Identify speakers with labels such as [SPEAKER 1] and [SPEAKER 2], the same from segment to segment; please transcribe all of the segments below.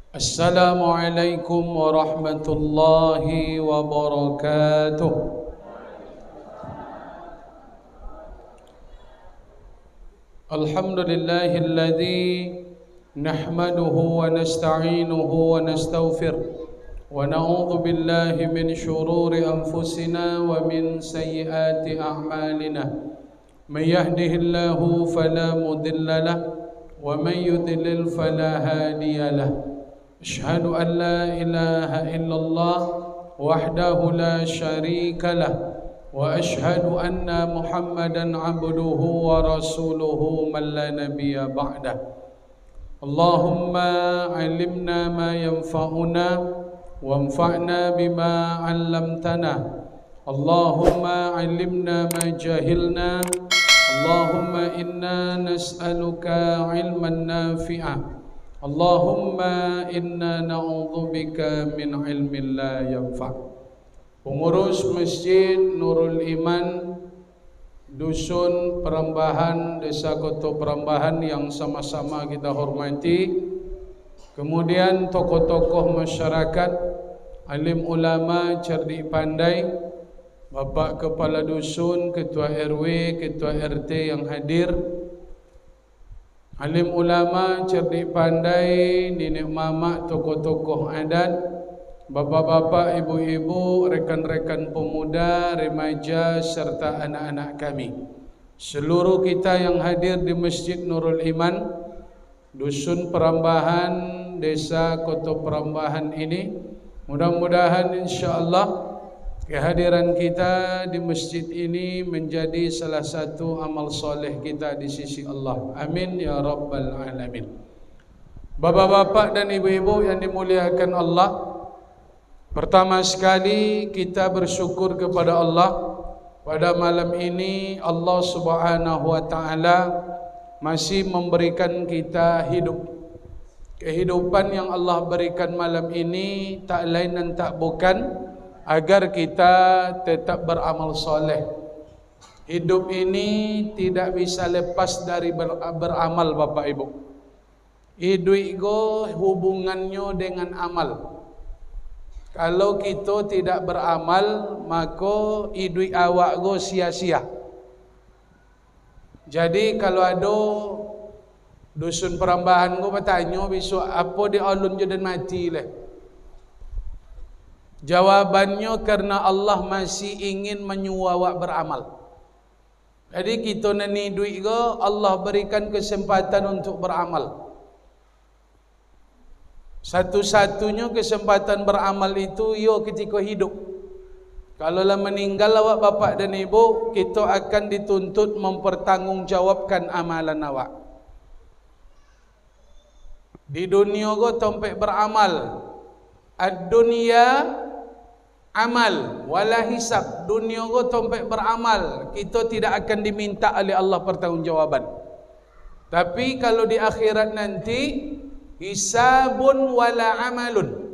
[SPEAKER 1] Assalamualaikum warahmatullahi wabarakatuh. Alhamdulillahilladzi nahmaduhu wa nasta'inuhu wa nastaghfir wa na'udzu billahi min shururi anfusina wa min sayyiati a'malina. Man yahdihillahu fala mudilla lahu wa man yudlil fala hadiya lahu. Asyhadu an la ilaha illallah wahdahu la syarika lah wa asyhadu anna Muhammadan abduhu wa rasuluhu man la nabiyya ba'dah. Allahumma 'allimna ma yanfa'una wanfa'na bima 'allamtana. Allahumma 'allimna ma jahilna. Allahumma inna nas'aluka 'ilman nafi'a. Allahumma inna na'udzubika min ilmin la yanfa'. Pengurus Masjid Nurul Iman Dusun Perambahan, Desa Koto Perambahan yang sama-sama kita hormati, kemudian tokoh-tokoh masyarakat, alim ulama, cerdik pandai, Bapak Kepala Dusun, Ketua RW, Ketua RT yang hadir, alim ulama, cerdik pandai, nenek mamak, tokoh-tokoh adat, bapak-bapak, ibu-ibu, rekan-rekan pemuda, remaja serta anak-anak kami, seluruh kita yang hadir di Masjid Nurul Iman Dusun Perambahan, Desa Koto Perambahan ini, mudah-mudahan insya-Allah kehadiran kita di masjid ini menjadi salah satu amal soleh kita di sisi Allah. Amin ya rabbal alamin. Bapak-bapak dan ibu-ibu yang dimuliakan Allah, pertama sekali kita bersyukur kepada Allah pada malam ini. Allah Subhanahu wa taala masih memberikan kita hidup. Kehidupan yang Allah berikan malam ini tak lain dan tak bukan agar kita tetap beramal soleh. Hidup ini tidak bisa lepas dari beramal, Bapak Ibu. Hidup itu hubungannya dengan amal. Kalau kita tidak beramal, maka hidup awak go sia-sia. Jadi kalau ada dusun perambahan go bertanya besok apa di alun dan mati leh. Jawabannya karena Allah masih ingin menyuruh awak beramal. Jadi kita nani duit ke, Allah berikan kesempatan untuk beramal. Satu-satunya kesempatan beramal itu yo ketika hidup. Kalau lah meninggal awak bapak dan ibu, kita akan dituntut mempertanggungjawabkan amalan awak. Di dunia go tompe beramal. Ad-dunya amal wala hisab. Dunia go tompe beramal, kita tidak akan diminta oleh Allah pertanggungjawaban. Tapi kalau di akhirat nanti hisabun wala amalun.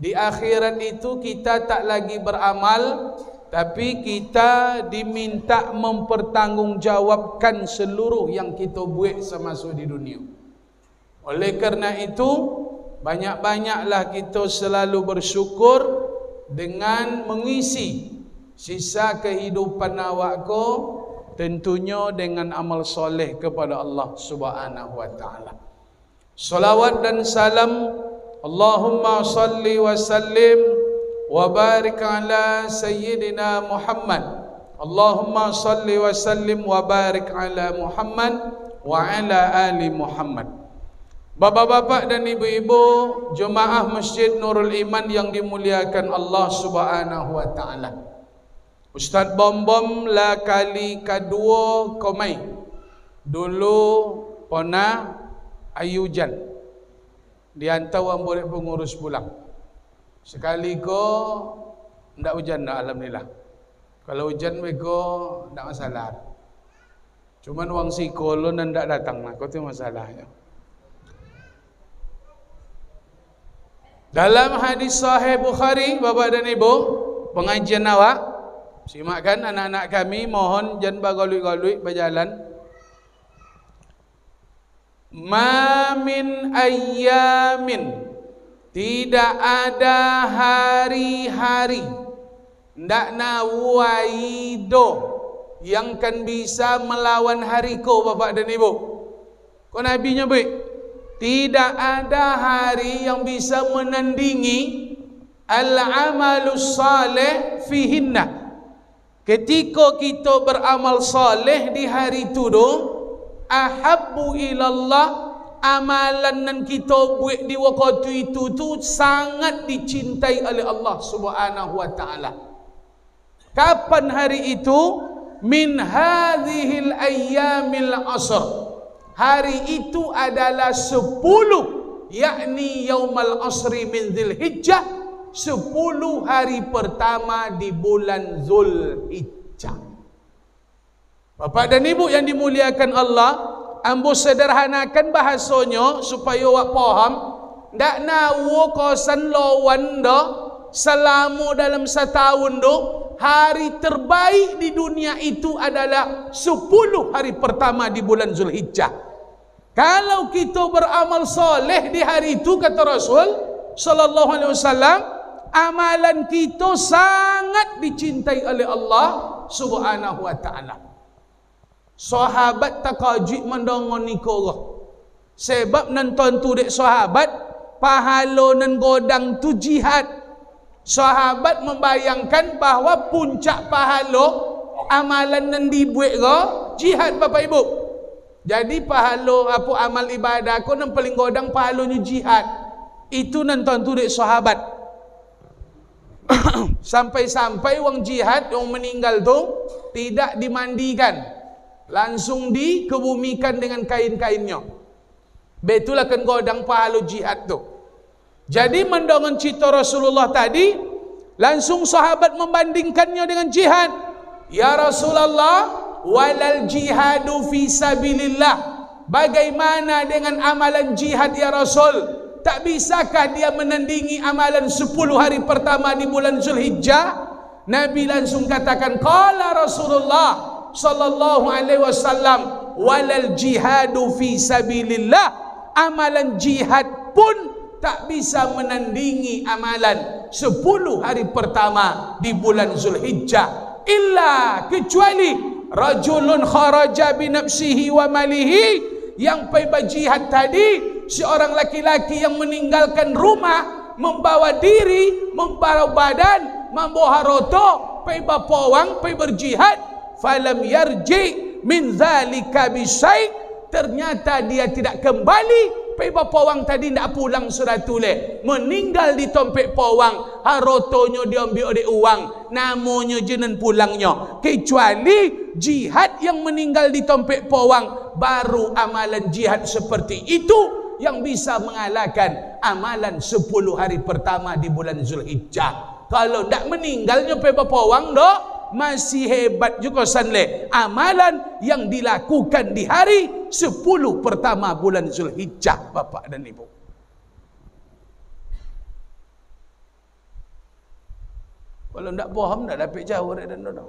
[SPEAKER 1] Di akhirat itu kita tak lagi beramal, tapi kita diminta mempertanggungjawabkan seluruh yang kita buat semasa di dunia. Oleh kerana itu, banyak-banyaklah kita selalu bersyukur dengan mengisi sisa kehidupan awak ko, tentunya dengan amal soleh kepada Allah Subhanahu wa taala. Salawat dan salam Allahumma salli wa sallim wa barik ala sayyidina Muhammad. Allahumma salli wa sallim wa barik ala Muhammad wa ala ali Muhammad. Bapak-bapak dan ibu-ibu jemaah Masjid Nurul Iman yang dimuliakan Allah Subhanahu wa taala. Ustaz Bom-Bom lah kali kedua komai. Dulu pona ayujan. Dihantar orang boleh pengurus pulang. Sekali ko ndak hujan dah, alhamdulillah. Kalau hujan mereka ndak masalah. Cuman wang psikolog ndak datang lah, kau tu masalahnya. Dalam hadis sahih Bukhari, Bapak dan Ibu, pengajian awak, simakkan anak-anak kami, mohon jangan bergaluik-galuik berjalan. Ma min ayyamin Tidak ada hari-hari ndak na waido yang kan bisa melawan hari ko, Bapak dan Ibu. Kau Nabi nyebut, tidak ada hari yang bisa menandingi al-amalus salih fihinna. Ketika kita beramal saleh di hari itu tu, ahabbu ilallah, amalan yang kita buat di waktu itu tu sangat dicintai oleh Allah Subhanahu wa taala. Kapan hari itu? Min hadhil ayyamil asr. Hari itu adalah 10, yakni yaumal asri min Dzulhijjah, 10 hari pertama di bulan Zulhijjah. Bapak dan Ibu yang dimuliakan Allah, ambo sederhanakan bahasanya supaya awak faham. Ndak nawo kosan lawan do selama dalam setahun do, hari terbaik di dunia itu adalah 10 hari pertama di bulan Zulhijjah. Kalau kita beramal soleh di hari itu, kata Rasul sallallahu alaihi wasallam, amalan kita sangat dicintai oleh Allah Subhanahu wa taala. Sahabat takajib mendongon niko. Sebab nonton tu dek sahabat, pahala nan godang tu jihad. Sahabat membayangkan bahawa puncak pahala amalan nan dibuat go jihad, Bapak Ibu. Jadi pahala apa amal ibadah ko nan paling godang pahalanya jihad. Itu nonton tu dek sahabat. Sampai-sampai wang jihad yang meninggal tu tidak dimandikan, langsung dikebumikan dengan kain-kainnya. Betul akan godang pahala jihad tu. Jadi mendengar cerita Rasulullah tadi, langsung sahabat membandingkannya dengan jihad. Ya Rasulullah, walal jihadu fi sabilillah. Bagaimana dengan amalan jihad ya Rasul? Tak bisakah dia menandingi amalan 10 hari pertama di bulan Zulhijjah? Nabi langsung katakan, qala Rasulullah sallallahu alaihi wasallam, walal jihadu fi sabilillah. Amalan jihad pun tak bisa menandingi amalan 10 hari pertama di bulan Zulhijjah, illa kecuali rajulun kharaja bi nafsihi wa malihi, yang pergi berjihad tadi, seorang laki-laki yang meninggalkan rumah, membawa diri, membawa badan, membawa harta, pergi berpawang, pergi berjihad, falam yarji min zalika bisai, ternyata dia tidak kembali pergi berpawang tadi, tidak pulang sudah tulis, meninggal di tempat pawang, hartonya dia ambil oleh uang, namanya jenan pulangnya. Kecuali jihad yang meninggal di tempat pawang, baru amalan jihad seperti itu yang bisa mengalahkan amalan 10 hari pertama di bulan Zulhijjah. Kalau tidak meninggalnya pergi berpawang dok, masih hebat juga sanle amalan yang dilakukan di hari 10 pertama bulan Zulhijjah, Bapak dan Ibu. Kalau tidak faham, tidak dapat jawab dan dodo.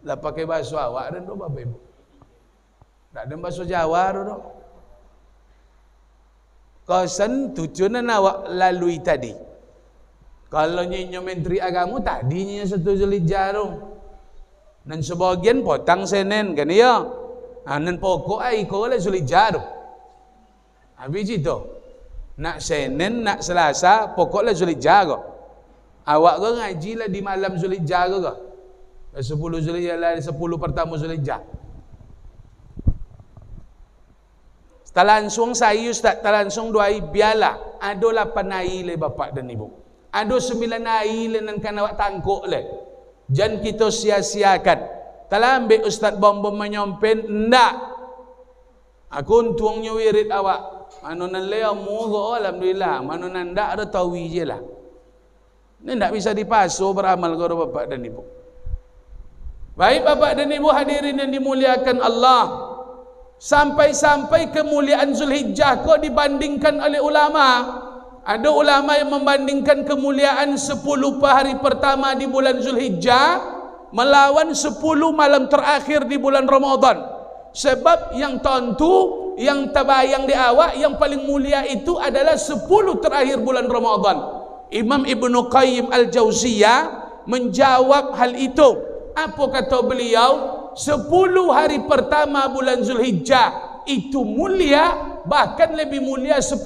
[SPEAKER 1] Lah pakai bahasa awak dan dodo, Bapak Ibu. Tak ada bahasa Jawa dodo. Kosan tujuan awak lalui tadi. Kalau nyanyi menteri agama tadinya 1 Zulhijjah tu. Dan sebagian potang Senin kan ya. Dan pokok ai ko le Zulhijjah tu. Habis itu. Nak Senin, nak Selasa, pokok le Zulhijjah ko. Awak ko ngaji lah di malam Zulhijjah ko. 10 Zulhijjah lah, 10 pertama Zulhijjah. Tak langsung saya Ustaz, tak langsung doai biarlah. Ada 8 hari le Bapak dan Ibu. Ada 9 hari le nan kan awak tangkuk le. Jangan kita sia-siakan. Tak ambil Ustaz bom-bom menyompen, ndak. Aku untuknya wirid awak. Manu nan le amu alhamdulillah, manu nan ndak ada tawi je lah. Ini ndak bisa dipasu beramal kepada Bapak dan Ibu. Baik Bapak dan Ibu hadirin yang dimuliakan Allah. Sampai-sampai kemuliaan Zulhijjah kau dibandingkan oleh ulama. Ada ulama yang membandingkan kemuliaan 10 hari pertama di bulan Zulhijjah melawan 10 malam terakhir di bulan Ramadan. Sebab yang tentu yang terbayang di awak yang paling mulia itu adalah 10 terakhir bulan Ramadan. Imam Ibnu Qayyim Al-Jauziyah menjawab hal itu. Apa kata beliau? 10 hari pertama bulan Zulhijjah itu mulia, bahkan lebih mulia 10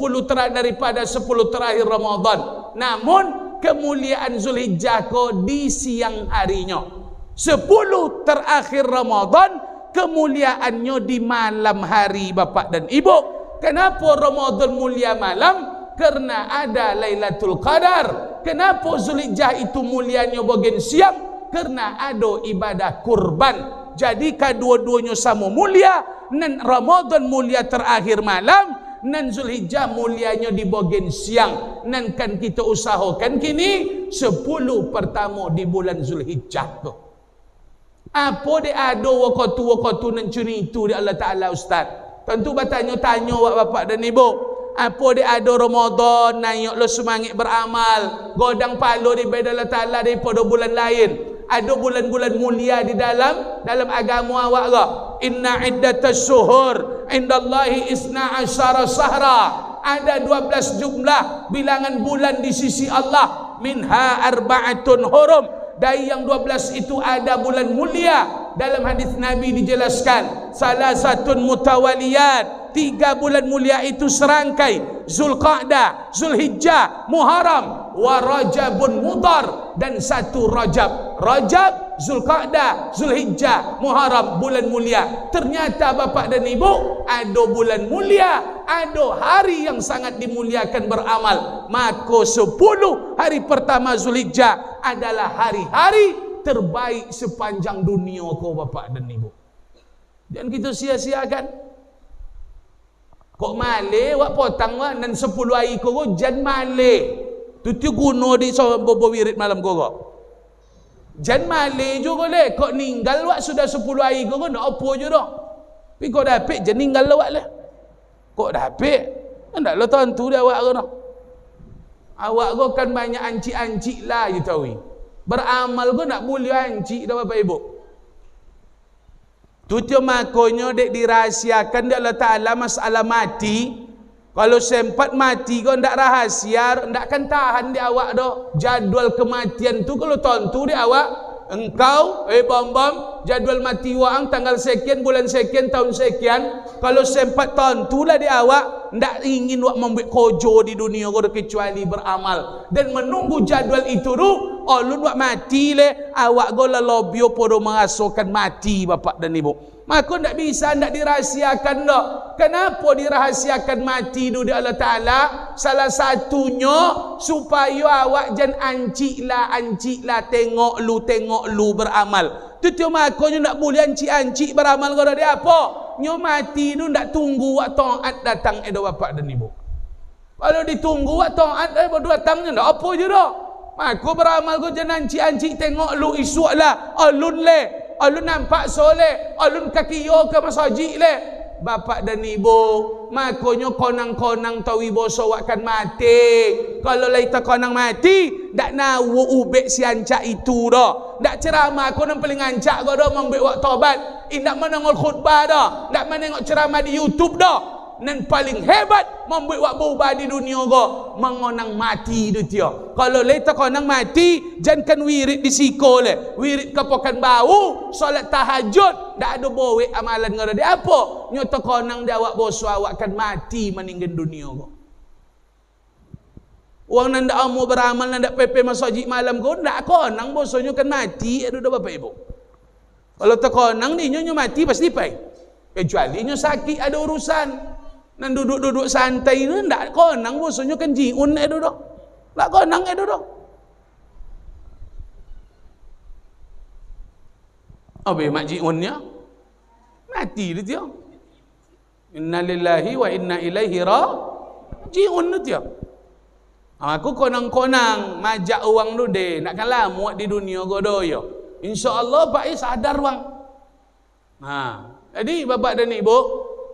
[SPEAKER 1] daripada 10 terakhir Ramadan. Namun kemuliaan Zulhijjah ko di siang harinya. 10 terakhir Ramadan kemuliaannya di malam hari, Bapak dan Ibu. Kenapa Ramadan mulia malam? Karena ada Lailatul Qadar. Kenapa Zulhijjah itu mulianya bagian siang? Karena ada ibadah kurban. Jadi kedua-duanya sama mulia. Nan Ramadan mulia terakhir malam, nan Zulhijjah mulianya di bagian siang. Nan kan kita usahakan kini 10 pertama di bulan Zulhijjah tu. Apa dia ada waktu nan cuni itu di Allah Ta'ala Ustaz? Tentu bertanya-tanya bapak dan ibu. Apa dia ada Ramadan naik lo semangat beramal, godang palo di beda Allah Ta'ala daripada bulan lain. Ada bulan-bulan mulia di dalam agama awak ke? Inna iddatas syuhur indallahi isna asyara sahra. Ada 12 jumlah bilangan bulan di sisi Allah. Minha arba'atun hurum. Dari yang 12 itu ada bulan mulia. Dalam hadis Nabi dijelaskan, salah satu mutawaliyat, 3 bulan mulia itu serangkai, Zulqa'dah, Zulhijjah, Muharram, wa Rajabun Mudhar, dan 1 Rajab. Rajab, Zulqa'dah, Zulhijjah, Muharram, bulan mulia. Ternyata Bapak dan Ibu, ada bulan mulia, ada hari yang sangat dimuliakan beramal. Maka 10 hari pertama Zulhijjah adalah hari-hari terbaik sepanjang dunia kau Bapak dan Ibu. Jangan kita sia-siakan. Kok male wak potang wak dan 10 hari kau jan male. Tu guna di bobo wirid malam kau. Jan male juga le. Kok ninggal wak sudah 10 hari kau nak apa je dah. Tapi kau dapat jan ninggal wak le. Kok dapat? Ndak lo tentu dia awak kau. Awak kau kan banyak ancik-ancik lah you tahu. Beramal kau nak boleh ancik dah Bapak Ibu. Tujuh makanya dek dirahasiakan di Allah Ta'ala masalah mati. Kalau sempat mati kau ndak rahasia, ndak akan tahan di awak dah. Jadual kematian tu kalau tentu di awak. Engkau, bom-bom, jadual mati wang tanggal sekian, bulan sekian, tahun sekian. Kalau sempat tentulah di awak, ndak ingin wak membuat kojo di dunia kau kecuali beramal. Dan menunggu jadual itu tu, ulun wak mati le, awak kau lelobio podo mengasokan mati Bapak dan Ibu. Maka ndak bisa, ndak dirahasiakan dah. Kenapa dirahasiakan mati tu di Allah Ta'ala? Salah satunya supaya awak jangan ancik lah tengok lu beramal. Tujuh makanya nak boleh ancik beramal kau dia apa? Nyo mati tu ndak tunggu wak taat datang edo Bapak dan Ibu. Kalau ditunggu wak taat baru datangnya ndak apa je dah. Maka beramal kau jangan ancik tengok lu isuk lah. Alun le. Alun nampak soleh, alun kaki yo ke masjid le. Bapak dan Ibu, makanya konang-konang tawi boso akan mati. Kalau laita konang mati, dak nawu ubek si ancak itu dah. Dak ceramah kau nang paling ancak kau dah membek wak tobat. Indak menengok khutbah dah, dak menengok ceramah di YouTube dah. Nan paling hebat membuat wak berubah di dunia kau mengonang mati tu dia. Kalau leta konang mati, jangan wirid di siko le, wirid kepokan bau, solat tahajud, dak ada bawa amalan kau dia apa? Nyoto konang dia awak boso awak kan mati meninggal dunia kau. Wang nanda amu beramal nanda pepe masjid malam kau ndak konang bosonya kan mati ada Bapak Ibu. Kalau tekonang ni nyo mati pasti pai. Kecuali nyo sakit ada urusan. Nan duduk-duduk santai tu ndak konang bosonya kan jiun edo dah. Ndak konang edo dah. Abe mak jiunnya mati dia. Innalillahi wa inna ilaihi rajiun dia. Aku konang-konang majak uang tu deh, nakkan lama di dunia godo yo. Insya-Allah Pak sadar wang. Jadi Bapak dan Ibu,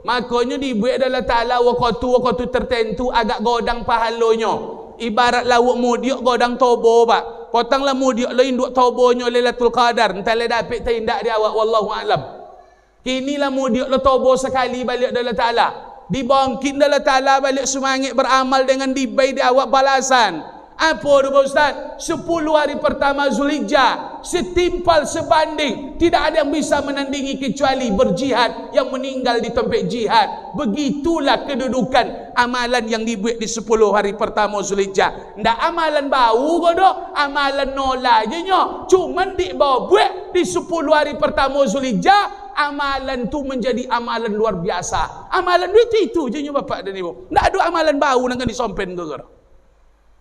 [SPEAKER 1] makanya dibuat adalah Ta'ala waktu tertentu agak godang pahalonyo. Ibarat lawak mudiak godang tobo Pak. Potanglah mudiak lain duk tobonyo Lailatul Qadar. Entah le dapat tindak dia awak wallahu alam. Kinilah mudiak lo tobo sekali balik adalah Ta'ala. dibangkit Allah Ta'ala balik semangit beramal dengan dibai di awak balasan. Apa tu Ustaz? 10 hari pertama Zulhijjah setimpal sebanding, tidak ada yang bisa menandingi kecuali berjihad yang meninggal di tempat jihad. Begitulah kedudukan amalan yang dibuat di 10 hari pertama Zulhijjah. Ndak amalan bau ke dah, amalan nolak je nyo. Cuman buat di 10 hari pertama Zulhijjah, amalan tu menjadi amalan luar biasa. Amalan itu je nyo bapak dan ibu. Ndak ada amalan bau nang disompen ke dah.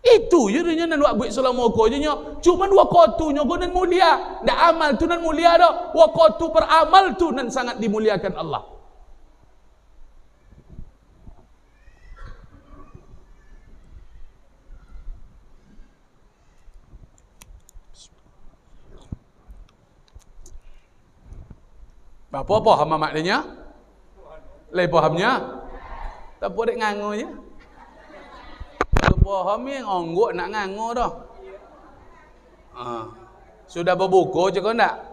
[SPEAKER 1] Itu je dia nak buat selama ko je nyo. Cuma waqtu nyo nan mulia. Ndak amal tu nan mulia dah. Waqtu beramal tu nan sangat dimuliakan Allah. Apa faham maknanya? Lai fahamnya? Tak boleh ngangu je. Faham yang onggok nak ngangu dah. Sudah berbuka je kau nak?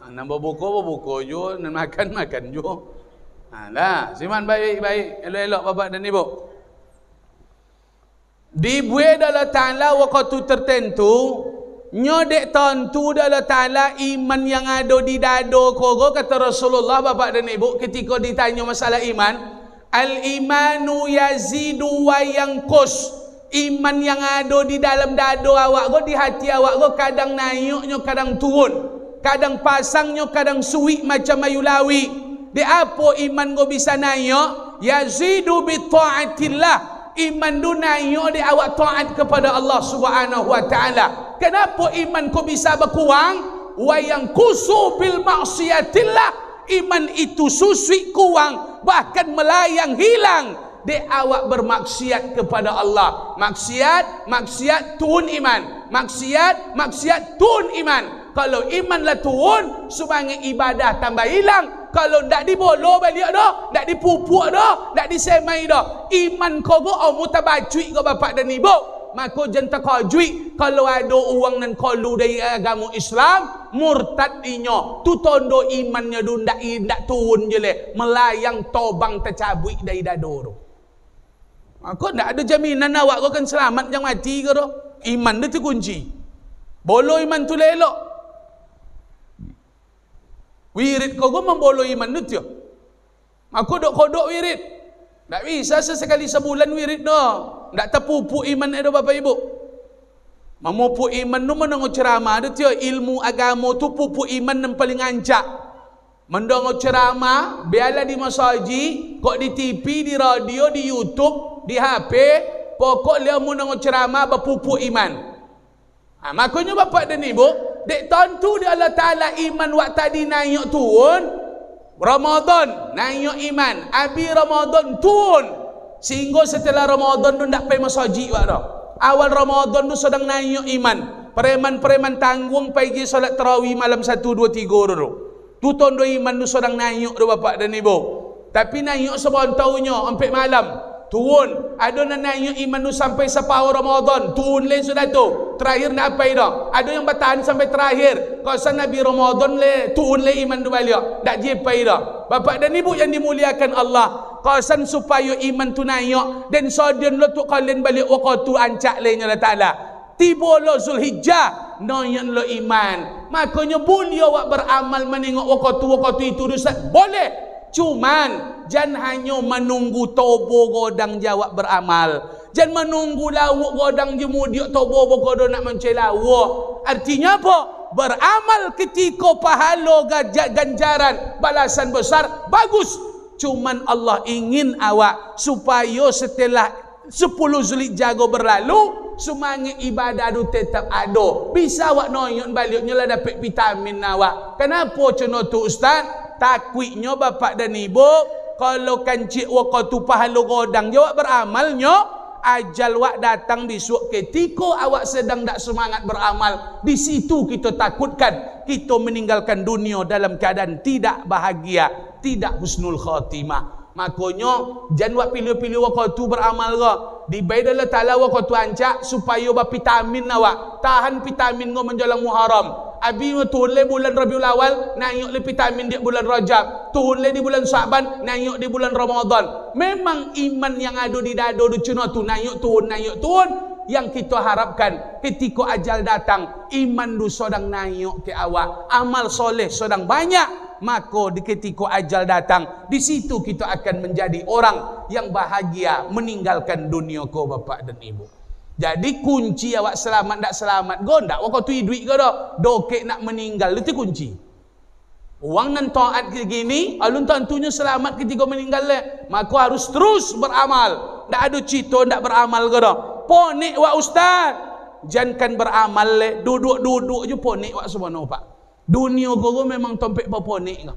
[SPEAKER 1] Nak berbuka je, nak makan je. Lah, siman baik-baik, elok-elok bapak dan ibu. Dibuat Allah Ta'ala waktu tertentu, nyodek tentu Allah Ta'ala iman yang ada di dado kau, kata Rasulullah bapak dan ibu ketika ditanya masalah iman. Al-imanu yazidu wa yanqus. Iman yang ada di dalam dado awak go, di hati awak go, kadang naiknya kadang turun, kadang pasangnya kadang suwi macam ayu lawi. Di apa iman go bisa naik? Yazidu bi taatillah. Iman du naik di awak taat kepada Allah Subhanahu wa taala. Kenapa iman ko bisa berkurang? Wa yanqusu bil maksiatillah. Iman itu susui kurang, bahkan melayang hilang di awak bermaksiat kepada Allah. Maksiat turun iman. Maksiat turun iman. Kalau iman lah turun, sebagai ibadah tambah hilang. Kalau tak dibolo balik dah, tak dipupuk dah, tak disemai dah, iman kau go mutabacui kau bapak dan ibu. Maka jangan takajui kalau ada orang nan kalu dari agama Islam murtad inyo tu tondo imannya du ndak turun je le, melayang tobang tercabut dari dado. Maka ndak ada jaminan awak kau akan selamat jangan mati ke doh. Iman dia tu kunci. Bolo iman tu elok. Wirid kau membolo iman tu. Maka kodok wirid. Tak bisa sesekali sebulan wirid dah. Tak terpupuk iman ada bapak ibu. Memupuk iman tu mendengar ceramah tu ilmu agama tu pupuk iman yang paling ancak. Mendengar ceramah biarlah di masjid, kok di TV, di radio, di YouTube, di HP, pokok dia mendengar ceramah berpupuk iman. Makanya bapak dan ibu, dek tentu di Allah Ta'ala iman waktu tadi naik turun, Ramadan naik iman, habis Ramadan turun, sehingga setelah Ramadan tu tak pergi masjid dah. Awal Ramadan tu sedang naik iman, preman-preman tanggung pergi solat tarawih malam 1, 2, 3 dulu. Tu tondo iman tu sedang naik tu bapak dan ibu. Tapi naik sebontahunya sampai malam turun. Ada yang naik iman tu sampai separuh Ramadan, turun le sudah tu. Terakhir nak apa dah? Ada yang bertahan sampai terakhir. Kausan Nabi Ramadan le turun le iman tu balik. Tak jepai dah. Bapak dan ibu yang dimuliakan Allah, kausan supaya iman tu naik dan sodian lo tu kalian balik waktu ancak le nya Allah Taala. Tiba lo Zulhijjah, naik lo iman. Makanya boleh awak beramal menengok waktu itu Ustaz. Boleh. Cuman jangan hanya menunggu tobo godang jawab beramal. Jangan menunggu lawuk godang jemu dia tobo godang nak mencari lawuk. Artinya apa? Beramal ketika pahala ganjaran balasan besar bagus. Cuman Allah ingin awak supaya setelah 10 Zulhijjah berlalu semangat ibadah tu tetap ada. Bisa awak noyon baliknya lah dapat vitamin awak. Kenapa contoh tu Ustaz? Takwiknya bapak dan ibu, kalau kancik waktu pahala godang jawab beramalnya, ajal wak datang besok ketika awak sedang tak semangat beramal. Di situ kita takutkan kita meninggalkan dunia dalam keadaan tidak bahagia, tidak husnul khatimah. Makanya jangan wak pilih-pilih waktu beramal ke. Di baik Allah Ta'ala waktu ancak supaya vitamin awak tahan vitamin ngo menjelang Muharram. Abi turun le bulan Rabiul Awal, naik le vitamin dia bulan Rajab. Turun le di bulan Syaban, naik di bulan Ramadan. Memang iman yang ada di dada di cina tu naik turun. Yang kita harapkan ketika ajal datang, iman tu sedang naik ke awak, amal soleh sedang banyak, maka di ketika ajal datang, di situ kita akan menjadi orang yang bahagia meninggalkan dunia ko bapak dan ibu. Jadi kunci awak selamat tak selamat go ndak awak tu duit ke dah dokek nak meninggal itu kunci. Uang nan taat gini alun tentunya selamat ketika meninggal le, maka harus terus beramal. Ndak ada cito ndak beramal ke dah. Ponik wak ustaz, jangan beramal le, duduk je ponik wak sebenarnya pak. Dunia ko memang tompek berponik ke.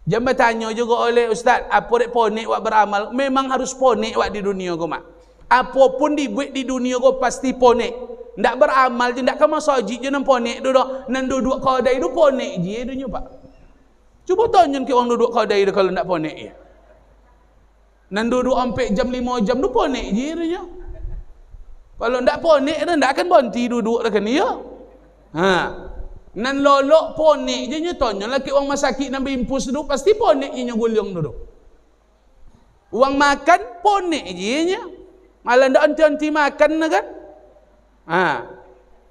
[SPEAKER 1] Jangan bertanya juga oleh ustaz, apa dek ponik wak beramal? Memang harus ponik wak di dunia ko mak. Apapun dibuat di dunia ko pasti ponik. Ndak beramal je, ndak ke masjid je nan ponik duduk, nan duduk kedai tu ponik je dunia pak. Cuba tanya ke orang duduk kedai tu kalau ndak ponik je. Nan duduk sampai jam 5 jam tu ponik je dunia. Kalau ndak ponik tu ndak akan berhenti duduk dekat ni ya. Ha. Nan lolok ponik je nya tanya laki orang masakit nan bimpus tu pasti ponik je nya gulung duduk. Uang makan ponik je nya. Malah ndak henti-henti makan kan? Ha.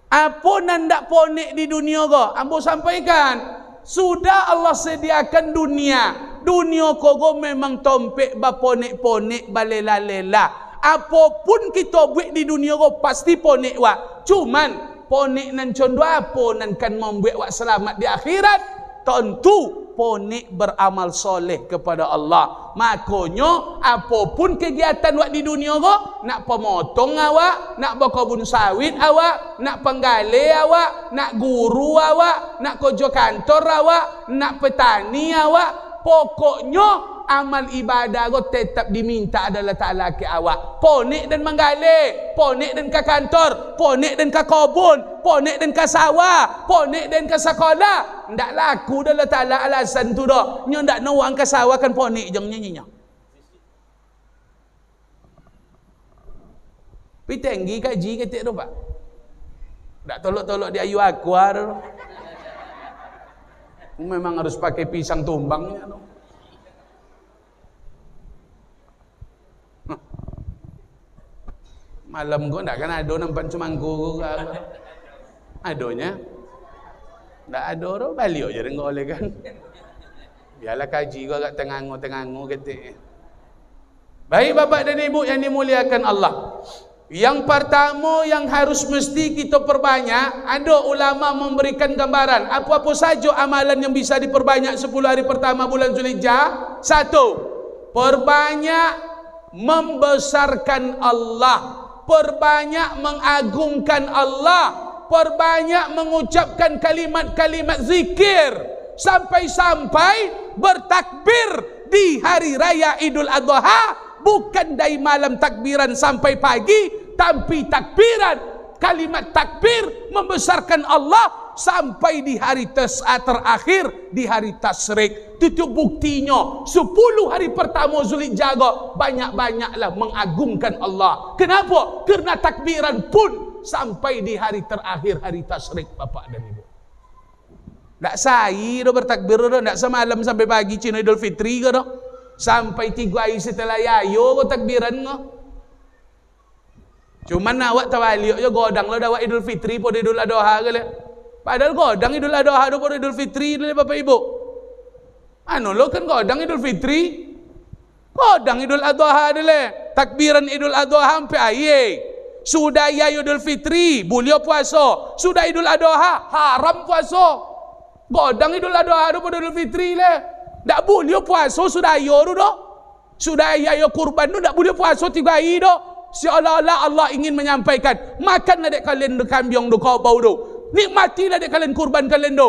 [SPEAKER 1] Apa nan ndak ponik di dunia ko? Ambo sampaikan, sudah Allah sediakan dunia. Dunia ko memang tompek ba ponik-ponik balela-lela. Apapun kita buat di dunia ko pasti ponik wa. Cuman ponik nan condo apa nan kan membuat wa selamat di akhirat? Tentu ponik beramal soleh kepada Allah. Makanya apapun kegiatan awak di dunia ko, nak pemotong awak, nak berkebun sawit awak, nak penggale awak, nak guru awak, nak kerja kantor awak, nak petani awak, pokoknya amal ibadah ko tetap diminta adalah Ta'ala ke awak. Ponik dan menggale, ponik dan ke kantor, ponik dan ke kebun, ponik dan ke sawah, ponik dan ke sekolah. Ndak laku adalah Ta'ala alasan tu dah. Nyo ndak nak orang ke sawah kan ponik jeng nyanyinya. Pi tinggi kaji ketik tu pak. Ndak tolok-tolok di ayu aqua tu. Memang harus pakai pisang tumbangnya tu. Malam kau tak kan ada nampak cemangku ke adonya tak ada orang balik je dengar oleh kan biarlah kaji kau agak tengangu ketik. Baik bapak dan ibu yang dimuliakan Allah, yang pertama yang harus mesti kita perbanyak, ada ulama memberikan gambaran apa-apa saja amalan yang bisa diperbanyak 10 hari pertama bulan Zulhijjah. 1, perbanyak membesarkan Allah, perbanyak mengagungkan Allah, perbanyak mengucapkan kalimat-kalimat zikir, sampai-sampai bertakbir di hari raya Idul Adha, bukan dari malam takbiran sampai pagi, tapi takbiran, kalimat takbir membesarkan Allah sampai di hari terakhir, di hari tasyrik. Itu buktinya 10 hari pertama Zulhijjah banyak-banyaklah mengagungkan Allah. Kenapa? Karena takbiran pun sampai di hari terakhir, hari tasyrik bapak dan ibu. Tak sayi dah bertakbir dah, tak semalam sampai pagi Cina Idul Fitri ke dah. Sampai 3 hari setelah yayo ke takbiran ke. Cuman awak tawaliuk je godang lah dah Idul Fitri pada Idul Adha ke le. Padahal godang Idul Adha dah pada Idul Fitri le bapak ibu. Anu lo kan godang Idul Fitri, godang Idul Adha dele, takbiran Idul Adha sampai aye. Sudah ya Idul Fitri boleh puasa, sudah Idul Adha haram puasa. Godang Idul Adha pada Idul Fitri le, tak boleh puasa sudah ayo dah. Sudah ayo kurban tu tak boleh puasa 3 hari dah. Seolah-olah Allah ingin menyampaikan, makanlah dek kalian do kambing do kau bau do, nikmatilah dek kalian kurban kalian do,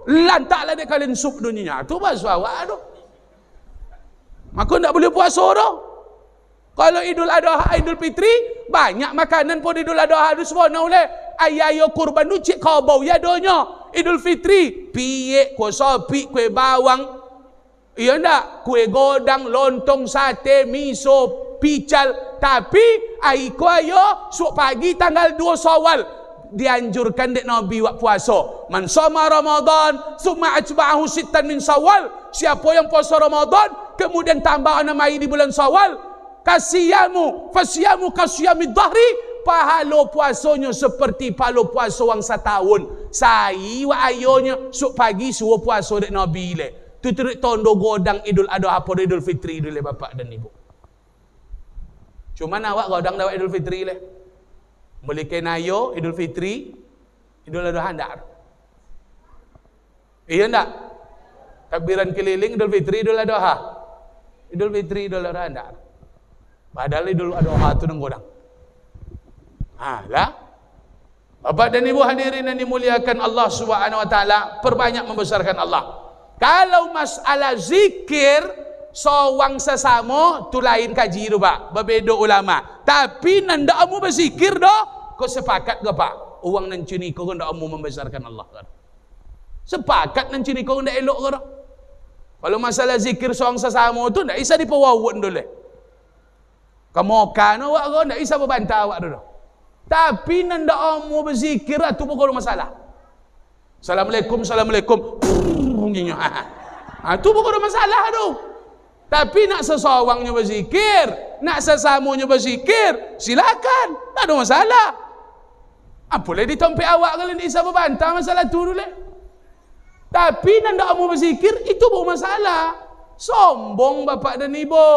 [SPEAKER 1] lantaklah dek kalian sup dunia. Tu bahasa awak tu. Maka tak boleh puasa dah. Kalau Idul Adha, Idul Fitri, banyak makanan pun Idul Adha tu semua oleh ayo kurban tu cik kau bau ya donya. Idul Fitri, piyek, kuih sopi, kuih bawang, iya ndak, kuih godang, lontong, sate, miso, pical. Tapi aiko ayo sup pagi tanggal 2 Syawal dianjurkan dek Nabi buat puasa. Man shoma Ramadan summa atba'ahu sittan min Syawal. Siapa yang puasa Ramadan kemudian tambah 6 hari di bulan Syawal, kasiyamu fasyamu kasyamid dahri, pahala puasanya seperti pahala puasa orang setahun. Sai wa ayonya suk pagi suruh puasa dek Nabi le. Tu terik tondo godang Idul Adha apa Idul Fitri dulu bapak dan ibu. Cuma awak godang dah Idul Fitri le. Boleh kenayo Idul Fitri, Idul Adha ndak. Iya ndak? Takbiran keliling Idul Fitri, Idul Adha. Idul Fitri, Idul Adha ndak. Padahal Idul Adha tu nang godang. Lah. Bapak dan Ibu hadirin yang dimuliakan Allah Subhanahu wa taala, perbanyak membesarkan Allah. Kalau masalah zikir sawang sesama tu lain kaji tu Pak, berbeza ulama. Tapi nanda amu berzikir dah, kau sepakat ke Pak? Uang nan cuni kau ndak amu membesarkan Allah kan? Sepakat nan cuni kau ndak elok ke dah? Kalau masalah zikir sawang sesama tu ndak bisa dipawawun dulu. Kamu kan awak kau ndak bisa berbantah awak dulu. Tapi nanda amu berzikir tu bukan masalah. Assalamualaikum, assalamualaikum. Tu bukan masalah tu. Tapi nak seseorangnya berzikir, nak sesamanya berzikir, silakan, tak ada masalah. Boleh ditompek awak kalau tidak bisa berbantah masalah tu dulu. Tapi nak kamu berzikir, itu bukan masalah. Sombong bapak dan ibu.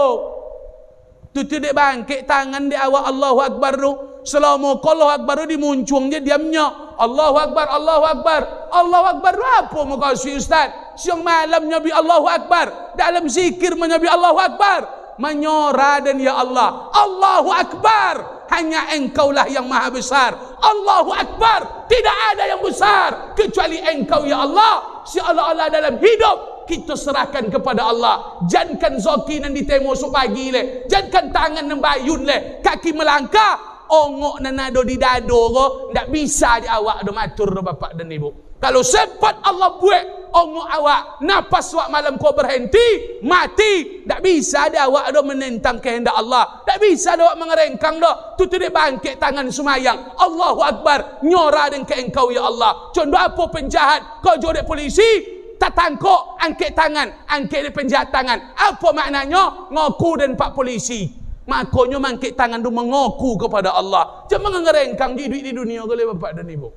[SPEAKER 1] Tu dek bangkit tangan di awak Allahu Akbar tu. Selama Allahu Akbar tu dimuncung je diamnya. Allahu Akbar, Allahu Akbar. Allahu Akbar apa muka si ustaz? Siang malam nyabi Allahu Akbar. Dalam zikir menyabi Allahu Akbar. Menyora dan ya Allah. Allahu Akbar. Hanya engkaulah yang maha besar. Allahu Akbar. Tidak ada yang besar kecuali engkau ya Allah. Si Allah dalam hidup kita serahkan kepada Allah. Jangan zoki nan ditemo sok pagi le. Jangan tangan nan bayun le. Kaki melangkah, ongok nan ada di dado ko, ndak bisa di awak do matur do bapak dan ibu. Kalau sempat Allah buat ongok awak, napas awak malam kau berhenti, mati. Tak bisa dia awak do menentang kehendak Allah. Tak bisa dia awak mengerengkang do. Tu dia bangkit tangan semayang. Allahu Akbar, nyora dan ke engkau ya Allah. Contoh apa penjahat, kau jodek polisi, tak tangkok, angkat tangan, angkat dia penjahat tangan. Apa maknanya? Ngaku dan pak polisi. Makanya mangkit tangan tu mengaku kepada Allah. Jangan mengerengkang di dunia oleh bapak dan ibu.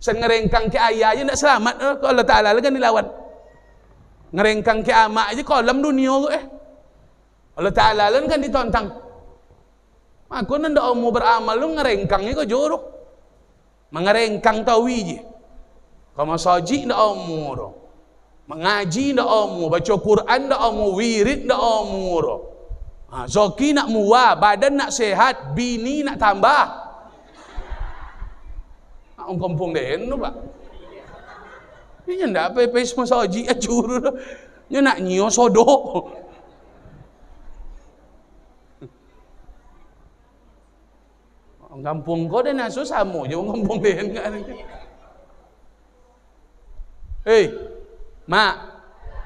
[SPEAKER 1] Saya ngerengkang ke ayah aja tak selamat kalau Allah Ta'ala kan dilawan. Ngerengkang ke amak aja kolam dunia tu Allah Ta'ala kan ditontang. Aku nanda mau beramal lu ngerengkangnya kau joroh. Mengerengkang tawi je. Kau masajid ndak amu. Mengaji ndak amu, baca Quran ndak amu, wirid ndak amu. Zoki nak muah, badan nak sehat, bini nak tambah. Orang kampung den tu Pak. Dia ndak apa-apa semua saji acur. Dia nak nyio sodok. Orang kampung kau dah nasu sama je orang kampung den kan. Mak,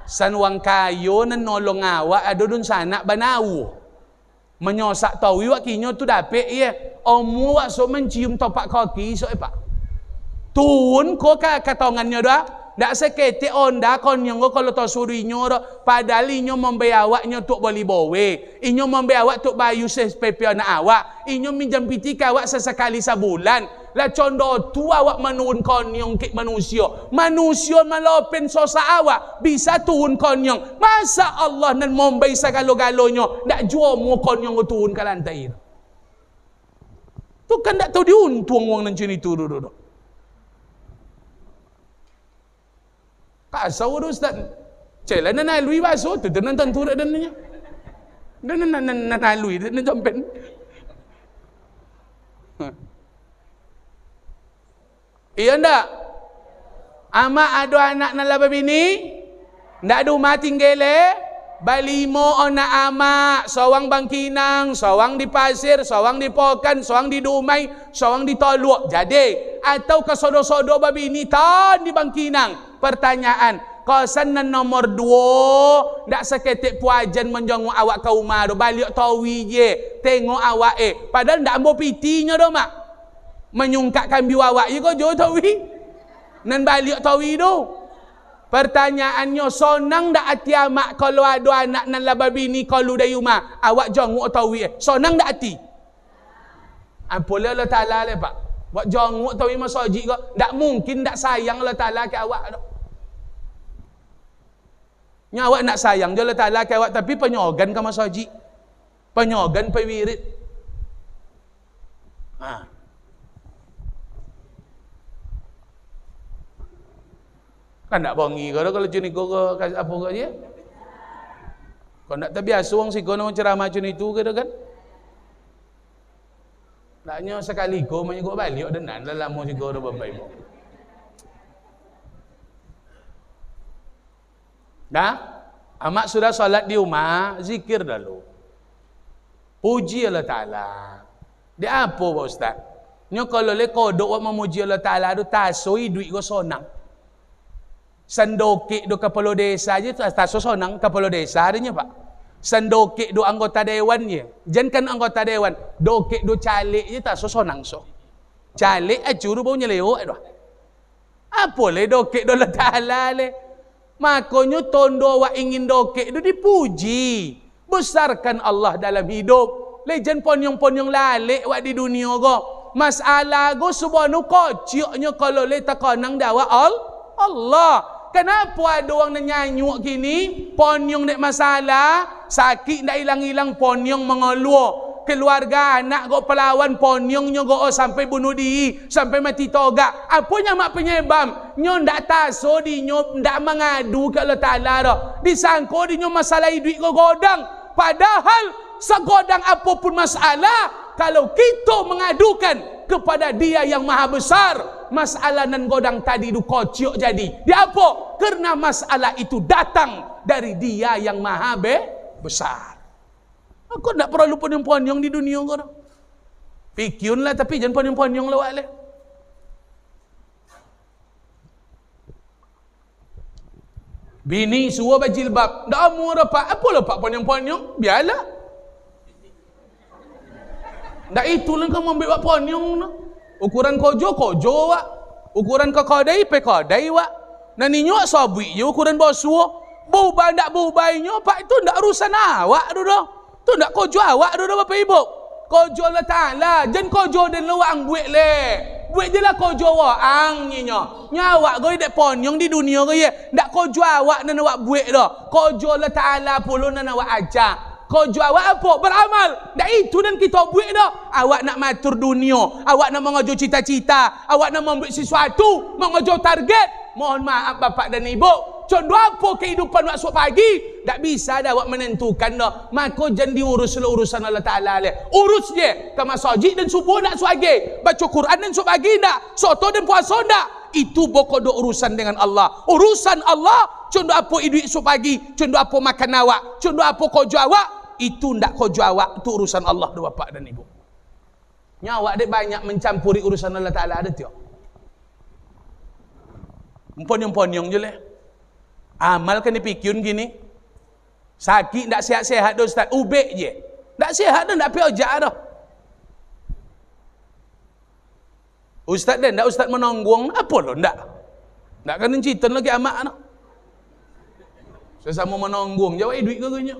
[SPEAKER 1] san wang kayo nan nolong awak ada dun sanak banau. Menyosak tahu wak kinyo tu dapet ye. Omu wak so mencium topak kaki so Pak. Tun ko katongannya dah. Dak sekete onda konyo kalau to surinyo dah. Padahal inyo membayar awaknya tuk beli bowe. Inyo membayar awak tuk bayu SPP anak awak. Inyo minjam piti awak sesekali sebulan. Lah contoh tu awak menun konyong ke manusia. Manusia malopen sosa awak bisa turun konyong. Masa Allah nan membayar segalo-galonya ndak jual mu konyong turun ke lantai. Tu kan ndak tahu diuntung wong nan cini turu dulu. Kasau tu Ustaz. Cela nan alui baso tu nan tentu dak dannya. Dan alui dan jompen. Iya ndak? Ama ada anak nan laba bini? Ndak ada rumah tinggele? Balimo anak ama, sawang bangkinang, sawang di pasir, sawang di pokan, sawang di dumai, sawang di toluk. Jadi, atau ke sodo-sodo babi ini tan di bangkinang. Pertanyaan, kosan nomor 2, ndak seketik puajan menjenguk awak ke rumah do, balik tawi je, tengok awak padahal ndak ambo pitinya do mak. menyungkatkan biu awak je ko jo tawi nan balik tawi tu. Pertanyaannya, sonang dak hati amak kalau ada anak nan laba bini kalau dari rumah awak jongok tawi sonang dak hati? Apalah Allah Taala le pak. Buat jongok tawi masjid ko, dak mungkin dak sayang Allah Taala ke awak dak. Nya awak nak sayang je Allah Taala ke awak tapi penyogan ke masjid. Penyogan pe wirid. Kan nak bongi kau kalau macam ni kau apa kau dia? Kau nak terbiasa orang si kau nak ceramah macam itu ke kan? Naknya sekali kau menyebut balik denan dalam lama si kau dah bapak ibu. Dah? Amak sudah solat di rumah, zikir dulu. Puji Allah Ta'ala. Dia apa Pak Ustaz? Nya kalau le kodok buat memuji Allah Ta'ala tu tasoi duit kau sonang. Sandokek do kepala desa je taso sonang kepala desa adanya Pak. Sandokek do anggota dewan je. Jangan kan anggota dewan, dokek do calik je taso sonang so. Calik acuru baunya lewat dah. Apa le dokek do Allah Ta'ala le? Makanya tondo wa ingin dokek do dipuji. Besarkan Allah dalam hidup. Lejan ponyong-ponyong lalik wa di dunia go. Masalah go subhanu kociknya kalau le takonang dawa Allah. Kenapa ada orang nak nyanyuk kini? Ponyong dek masalah, sakit ndak hilang-hilang ponyong mengeluh. Keluarga anak go pelawan ponyongnya go sampai bunuh diri, sampai mati togak. Apa yang mak penyebab? Nyo ndak taso di nyo ndak mengadu ke Allah Taala dah. Disangko di nyo masalah duit go godang. Padahal segodang apapun masalah, kalau kita mengadukan kepada Dia yang Maha Besar, masalah nan godang tadi du kocok jadi. Dia apa? Karena masalah itu datang dari Dia yang Maha Besar. Aku tak perlu ponyong-ponyong di dunia kau. Pikirlah tapi jangan ponyong-ponyong lawak le. Bini suruh bajilbab, dak amu dapat. Apa lepak ponyong-ponyong? Biarlah. Dak itulah kau ambil buat ponyong no. Ukuran kojo wak. Ukuran kekodai pekodai wak. Nani nyok sabui je ukuran bosuo. Berubah ndak berubahnya pak itu ndak urusan awak tu dah. Tu ndak kojo awak tu dah Bapak Ibu. Kojo Allah Taala, jangan kojo dan luang buat le. Buat je lah kojo waang nyo. Nyawak goi dek ponyong di dunia goi. Ndak kojo awak nan awak buat dah. Kojo Allah Taala puluh nan awak ajak. Kau jual awak apa? Beramal. Dah itu dan kita buat dah. Awak nak matur dunia, awak nak mengajar cita-cita, awak nak membuat sesuatu, mengajar target. Mohon maaf bapak dan ibu. Contoh apa kehidupan waktu pagi? Tak bisa dah awak menentukan dah. Maka jangan diurus urusan Allah Ta'ala le. Urus je. Ke masjid dan subuh nak suagi. Baca Quran dan suagi tak. Soto dan puasa tak. Itu pokok urusan dengan Allah. Urusan Allah. Contoh apa duit supagi. Contoh apa makan awak. Contoh apa kojo awak. Itu ndak kojo awak. Itu urusan Allah dua bapak dan ibu. Nyawa dia banyak mencampuri urusan Allah Ta'ala ada tiap. Ponyong-ponyong je leh. Amal kan dipikirkan gini. Sakit ndak sihat-sihat dah Ustaz. Ubek je. Ndak sihat dah ndak pergi ojak dah. Ustaz dan ndak Ustaz menonggung apa lo ndak? Ndak kan cerita lagi amak dah. Sesama menonggung jawab duit ke ganya.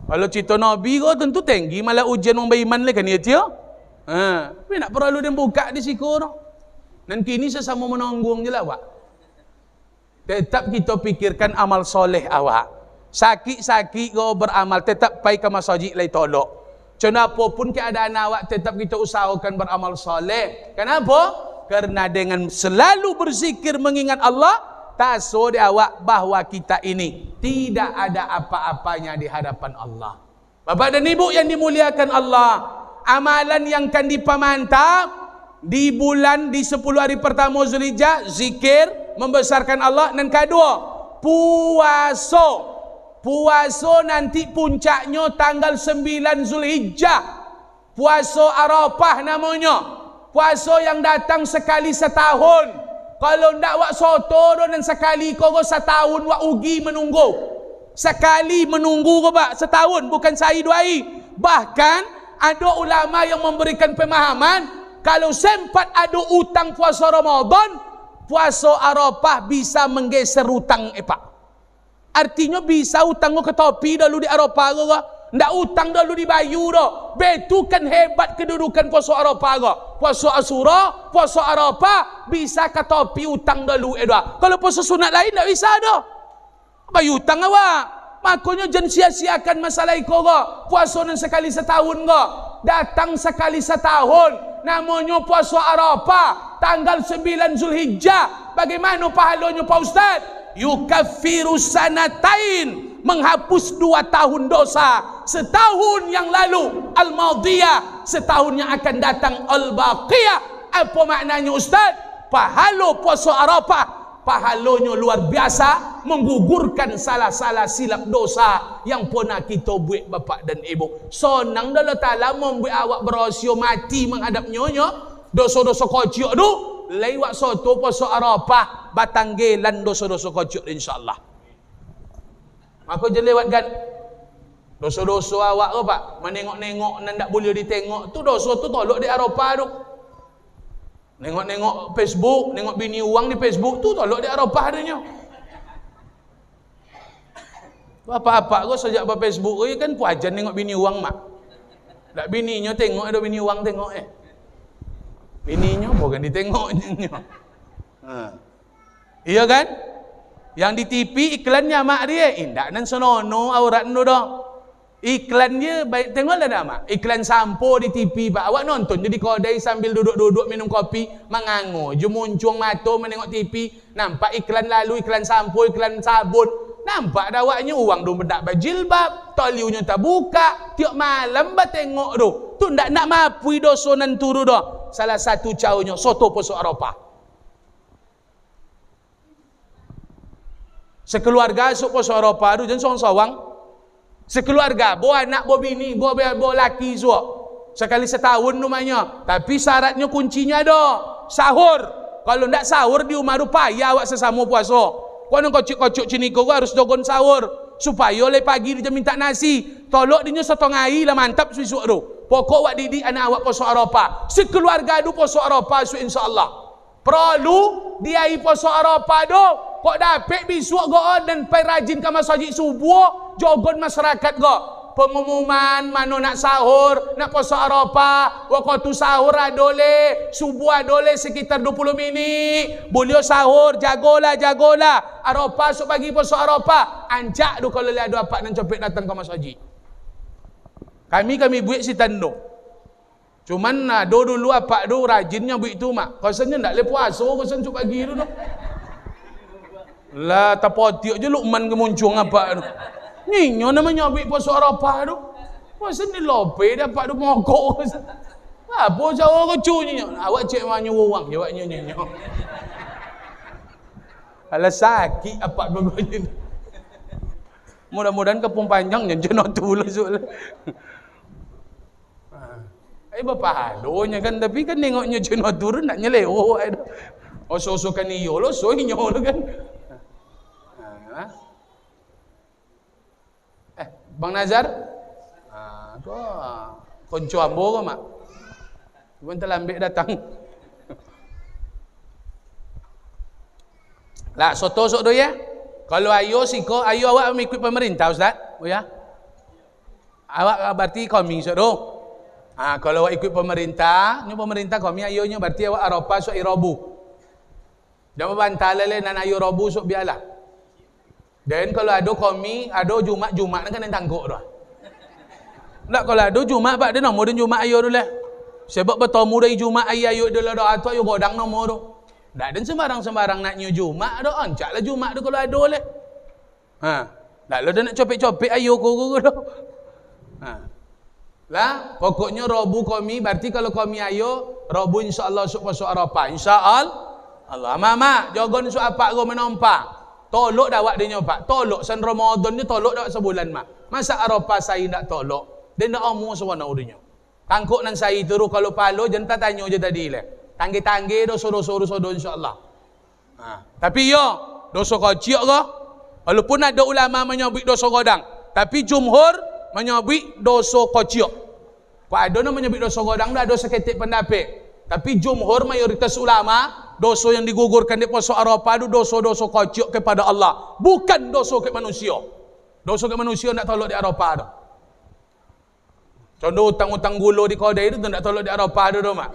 [SPEAKER 1] Kalau cerita Nabi kau tentu tinggi malah ujian orang beriman lah kan ya dia. Tapi nak perlu dia buka di siku dah. Dan kini sesama menonggung je lah awak. Tetap kita fikirkan amal soleh awak. Sakit-sakit kau beramal tetap pai ke masjid lai tolok. Kenapa pun keadaan awak tetap kita usahakan beramal soleh. Kenapa? Karena dengan selalu berzikir mengingat Allah, taso di awak bahawa kita ini tidak ada apa-apanya di hadapan Allah. Bapak dan Ibu yang dimuliakan Allah, amalan yang akan dipamantap di bulan di 10 hari pertama Zulhijjah, zikir, membesarkan Allah. Dan kedua, puasa. Puasa nanti puncaknya tanggal 9 Zulhijjah. Puasa Arafah namanya. Puasa yang datang sekali setahun. Kalau ndak wak soto dan sekali kau setahun wak ugi menunggu. Sekali menunggu kau pak setahun bukan sehari dua hari. Bahkan ada ulama yang memberikan pemahaman kalau sempat ada utang puasa Ramadan, puasa Arafah bisa menggeser utang epak. Artinya bisa utang ke topi dulu di Arafah ke? Ndak utang dulu di Bayu dah. Betul kan hebat kedudukan puasa Arafah ke? Puasa Asyura, puasa Arafah bisa ke topi utang dulu dah. Kalau puasa sunat lain ndak bisa dah. Bayu utang awak. Makanya jangan sia-siakan masalah itu kok. Puasa nan sekali setahun kok. Datang sekali setahun. Namanya puasa Arafah. Tanggal 9 Zulhijjah. Bagaimana pahalanya Pak Ustaz? Yukaffiru sanatain. Menghapus 2 tahun dosa. Setahun yang lalu. Al-Madiyah. Setahun yang akan datang Al-Baqiyah. Apa maknanya Ustaz? Pahala puasa Arafah. Pahalanya luar biasa, menggugurkan salah-salah silap dosa yang pernah kita buat bapak dan ibu. Senang dah Allah Ta'ala membuat awak berosio mati menghadap nyonya. Dosa-dosa kocok tu lewat soto puasa Arafah batanggelan dosa-dosa kocok insyaAllah. Maka je lewat kan dosa-dosa awak ke pak, menengok-nengok dan tak boleh ditengok tu dosa tu tolak di Arafah tu. Nengok-nengok Facebook, nengok bini uang di Facebook tu tolak di Arafah adanya. Apa-apa kau sejak apa Facebook kau kan puajan nengok bini uang mak. Tak bininya tengok ada bini uang tengok Bininya bukan ditengoknya. Iya kan? Yang di TV iklannya mak dia, indak nan sonono aurat nu dah. Iklan dia baik tengoklah dah mak. Iklan sampo di TV pak. Awak nonton jadi kedai sambil duduk-duduk minum kopi, mengangu. Je muncung mata menengok TV, nampak iklan lalu, iklan sampo, iklan sabun. Nampak dah awaknya uang dong bedak berjilbab, toliunya tak buka, tiap malam ba tengok tu. Tu ndak nak mapui dosa nan turu dah. Salah satu caranya soto puasa Arafah. Sekeluarga sok puasa Arafah tu jangan sorang-sorang. Sekeluarga, bawa anak, bawa bini, bawa laki semua. Sekali setahun namanya. Tapi syaratnya kuncinya ada. Sahur. Kalau tak sahur di rumah tu payah awak sesama puasa. Kau nak kocok-kocok ciniko kau harus dogon sahur. Supaya oleh pagi dia minta nasi. Tolok dia setengah air lah mantap besok tu. Pokok awak didik anak awak puasa Arafah. Sekeluarga tu puasa Arafah so insyaAllah. Perlu dia puasa Arafah tu. Kok dapat besok kau dan pergi rajin ke masjid subuh. Jogon masyarakat kok. Pengumuman mana nak sahur, nak puasa Arafah, waktu sahur adole, subuh adole sekitar 20 minit. Boleh sahur, jagolah. Arafah sok pagi puasa Arafah. Anjak tu kalau ada apa nan copet datang ke masjid. Kami buat si tando. Cuman dulu apa tu rajinnya buat tu mak. Rasanya ndak le puasa, rasanya sok pagi tu. Lah tapotiok je Luqman kemuncung apa tu. Ninyo namanya ambil puasa Arafah tu. Masa ni lope dapat tu mogok. Apa cara kecunya? Awak cek mana uang jawabnya ninyo. Alah sakit apa bagusnya. Mudah-mudahan kepung panjangnya jenuh tu lah soal. Bapa halunya kan tapi kan nengoknya jenuh turun nak nyeleo. Oso-osokan iyo lo so inyo lo kan. Bang Nazar? Konco ambo ke mak? Cuman terlambat datang. Lah soto sok do ya? Kalau ayo siko, ayo awak mengikut pemerintah Ustaz? Oh ya? Awak berarti kami sok do. Kalau awak ikut pemerintah, ni pemerintah kami ayonya berarti awak Arafah sok Rabu. Jangan bantah lele nan ayo Rabu sok biarlah. Dan kalau ada kami, ada Jumat kan yang tangguh dah. Tak kalau ada Jumat pak dia nombor dan Jumat ayo dulu lah. Sebab bertemu dari Jumat ayo dulu dah atau ayo godang nombor tu. Tak dan sembarang nak nyu Jumat dah ancaklah Jumat tu kalau ada lah. Tak lo dah nak copek-copek ayo kau dah. Lah pokoknya Rabu kami berarti kalau kami ayo Rabu insya-Allah sok puasa Arafah. Insya-Allah. Mama jogon sok apa kau menompak. Tolok dah awak dia nyopak. Tolok san Ramadan ni tolok dah sebulan mak. Masa Arafah saya tak tolok. Dia nak omong sewana dia. Tangkuk nan saya tu kalau palo jangan tanya je tadi lah. Tangge-tangge dosa-dosa insya-Allah. Tapi yo dosa kecil ke? Walaupun ada ulama menyebut dosa godang, tapi jumhur menyebut dosa kecil. Kau ada nak menyebut dosa godang dah ada seketik pendapat. Tapi jumhur mayoritas ulama, dosa yang digugurkan di puasa Arafah itu dosa-dosa kocok kepada Allah, bukan dosa ke manusia. Dosa ke manusia nak tolak di Arafah tu. Contoh hutang-hutang gula di kedai itu tak tolak di Arafah tu dah mak.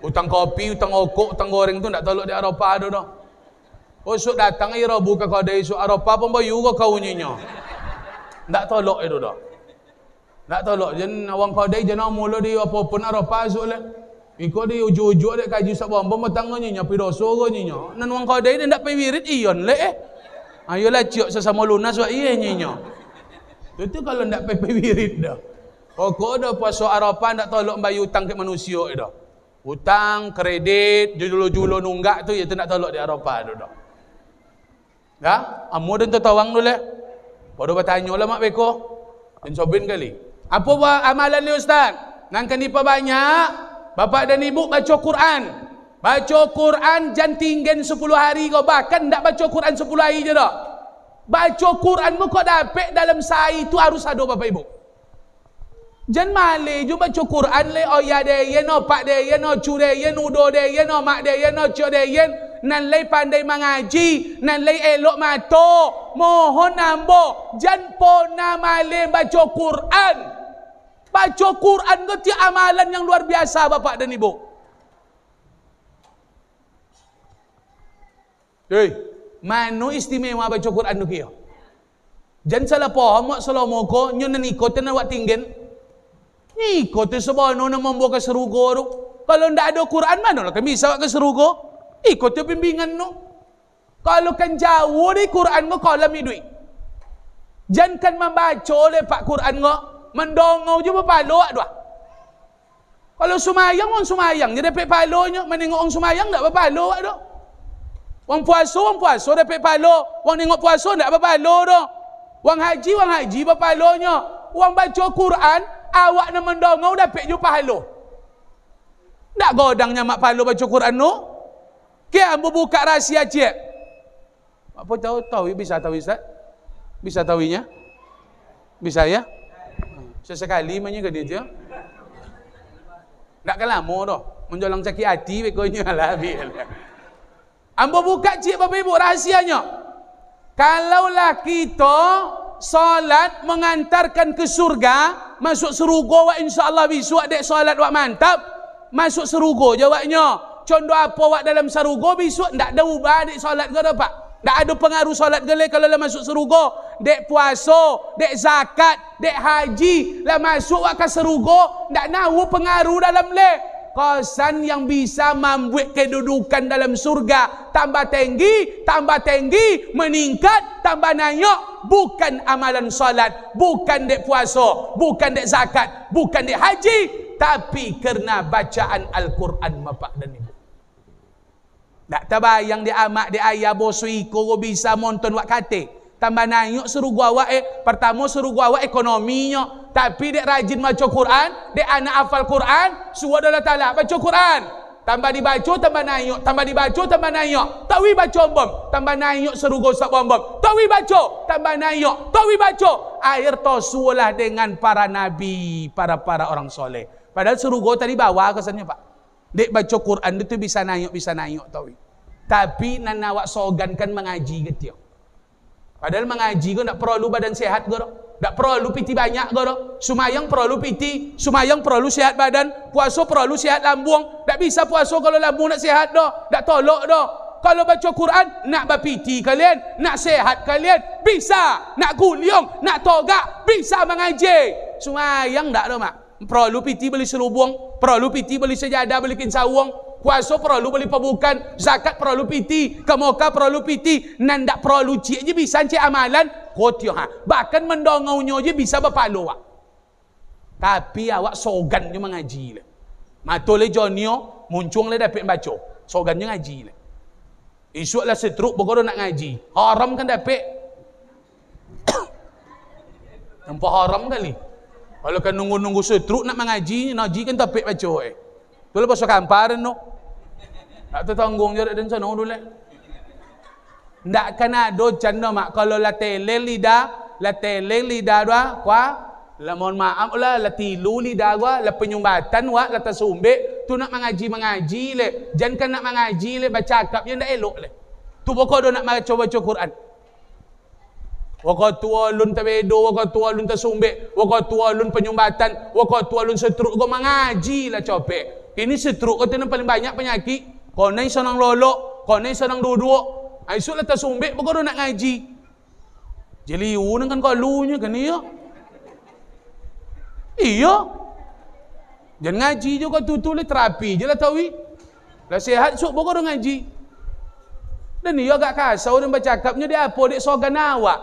[SPEAKER 1] Hutang kopi, hutang okok, hutang goreng tu tak tolak di Arafah tu dah. Esok datang ira buka kedai esok Arafah pun bayu ke kau nyinya. Tak tolak itu dah. Tak tolak jen awang kedai jen mula di apa pun Arafah esok le. Iko di ujuk-ujuk dek kaji sak bomba matang nyinya pi dosa ke nyinya. Nan wang kedai dia ndak pi wirid ion le Ayolah ciok sesama lunas wa iye nyinya. Itu kalau ndak pi wirid dah. Pokok dah puasa Arafah ndak tolak bayu hutang ke manusia dah. Hutang, kredit, julo-julo nunggak tu itu nak tolak di Arafah tu dah. Ya, amu dan tawang dulu le. Baru bertanya lah mak beko. Dan sobin kali. Apa buat amalan ni ustaz? Nang kenipa banyak. Bapak dan ibu baca Quran. Baca Quran jangan tinggal 10 hari kau. Bahkan tak baca Quran 10 hari je dah. Baca Quran mu kau dapat dalam sehari tu harus ada bapak ibu. Jangan malih je baca Quran le. Oh ya dia, no pak dia, no cu dia, udo dia, no mak dia, no cok dia. Nan lay pandai mengaji, nan lay elok mata. Mohon nambo, jangan pernah malih baca Quran. Baca Quran itu amalan yang luar biasa bapak dan ibu. Hei, mana istimewa baca Quran tu kira? Jangan salah faham wak salah moko, nyo nan ikut nan wak tinggen. Ikut sebano nan membuka serugo tu. Kalau ndak ada Quran mana lah kan bisa wak ke serugo? Ikut bimbingan tu. Kalau kan jauh di Quran tu kalau midui. Jangan kan membaca le pak Quran tu. Mendongau je berpalo dah. Kalau sumayang orang sumayang dia dapat palonya, menengok orang sumayang tak berpalo dah. Orang puasa dapat palo, orang tengok puasa tak berpalo dah. Orang haji berpalonya. Orang baca Quran, awak nak mendongau dapat je palo. Tak godangnya mak palo baca Quran tu. Kia ambo buka rahsia cik. Apa tahu bisa tahu Ustaz? Bisa tahunya? Bisa ya? Sesekali mana ke dia? Tak lama dah. Menjolang sakit hati bekonya lah. Ambo buka cik bapak ibu rahsianya. Kalaulah kita solat mengantarkan ke surga, masuk serugo wak insya-Allah besok dek solat wak mantap, masuk serugo jawabnya. Contoh apa wak dalam serugo besok ndak ada ubah dek solat ke dapat. Tak ada pengaruh solat gele kalau lah masuk serugo. Dek puasa, dek zakat, dek haji lah masuk wak ke serugo, tak nahu pengaruh dalam le. Kosan yang bisa membuat kedudukan dalam surga tambah tinggi, meningkat, tambah naik. Bukan amalan solat, bukan dek puasa, bukan dek zakat, bukan dek haji, tapi kerana bacaan Al-Quran bapak dan ibu. Tak terbayang dia amak dia ayah bosu iko bisa monton wak kate. Tambah naik serugu awak pertama serugu awak ekonominya. Tapi dia rajin baca Quran, dia anak hafal Quran, suruh Allah Ta'ala baca Quran. Tambah dibaca, tambah naik, tambah dibaca, tambah naik. Tawi baca bom, tambah naik serugu sak bom. Tawi baca, tambah naik, tawi baca. Air tosulah dengan para nabi, para orang soleh. Padahal serugu tadi bawa kesannya Pak. Dek baca Quran itu bisa naik tahu. Tapi nanawak sogankan mengaji gitu. Padahal mengaji kau tak perlu badan sehat kau. Tak perlu piti banyak kau. Sumayang perlu piti, sumayang perlu sehat badan, puasa perlu sehat lambung. Tak bisa puasa kalau lambung nak sehat dah. Tak tolak dah. Kalau baca Quran nak berpiti kalian, nak sehat kalian, bisa. Nak kuliang, nak togak, bisa mengaji. Sumayang tak dah mak. Perlu piti beli serubung, perlu piti beli sejadah, beli kinsawang, puasa perlu beli pabukan, zakat perlu piti, kemoka perlu piti, nandak perlu cik je bisa cik amalan, kotiyo ha. Bahkan mendongaunya je bisa berpalu wak. Tapi awak sogan je mengaji le. Matole jonio muncung le dapat baca, sogan je ngaji le. Esok lah setruk berkorang nak ngaji, haram kan dapat. Nampak haram kali. Kalau kan nunggu-nunggu setruk nak mengaji, ngaji kan tapik baca Tu lepas kamparan no. Tak tertanggung je dan sana dulu. Ndak kan ada canda mak kalau la teleng lidah dua, Lah mohon maaf lah, lah tilu lidah gua, lah penyumbatan wa, lah tersumbe, tu nak mengaji le. Jangan kan nak mengaji le, baca akap yang dah elok le. Tu pokok do nak baca Quran. Waka tua lun tabedo, waka tua lun tersumbe, waka tua lun penyumbatan, waka tua lun setruk gua mengaji lah copek. Ini setruk kau tu paling banyak penyakit. Kau naik senang lolok, kau naik senang duduk. Esok lah tersumbe, pokok do nak ngaji. Jadi uang kan kau lunya kan iya. Iya. Jangan ngaji je kau tulis terapi je lah tahu. Lah sihat sok pokok dah ngaji. Dan dia agak kasau dan bercakapnya dia apa dek sogan awak.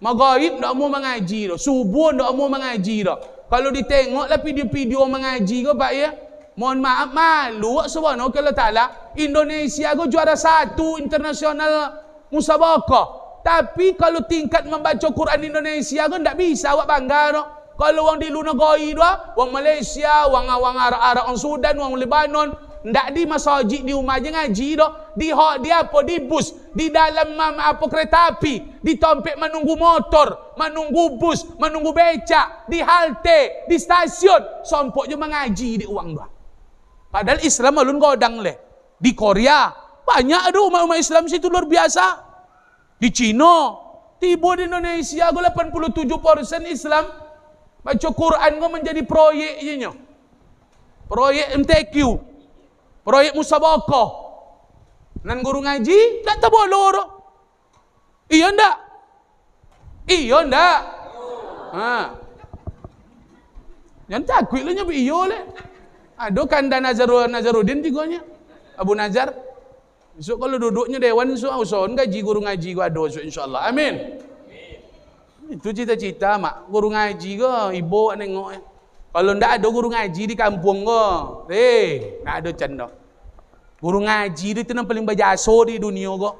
[SPEAKER 1] Maghrib ndak mau mengaji dah. Subuh ndak mau mengaji dah. Kalau ditengoklah video-video mengaji kau pak ya. Mohon maaf malu subhanahu wa taala. Indonesia kau juara 1 internasional musabaqah. Tapi kalau tingkat membaca Quran Indonesia kau ndak bisa awak bangga dah. Kalau orang di luar negara dah, orang Malaysia, orang Arab, orang Sudan, orang Lebanon, ndak di masjid di rumah je ngaji dah. Di apa di bus, di dalam apa kereta api, di tompek menunggu motor, menunggu bus, menunggu becak, di halte, di stasiun, sompok je mengaji di uang dah. Padahal Islam alun godang le. Di Korea banyak ada umat-umat Islam situ luar biasa. Di Cina, tiba di Indonesia go 87% Islam. Baca Quran kau menjadi proyek je nya. Proyek MTQ. Proyek musabaqah. Nan guru ngaji tak tabolor. Iya ndak? Iya ndak? Ha. Jangan takut lah nya iyo le. Ado kanda Nazaruddin tigonya. Abu Nazar. Besok kalau duduknya dewan besok uson gaji guru ngaji gua ado insyaallah. Amin. Itu cita-cita mak guru ngaji ke ibu nengok. Kalau ndak ada guru ngaji di kampung ke, ndak ada canda. Guru ngaji itu yang paling berjasa di dunia ke.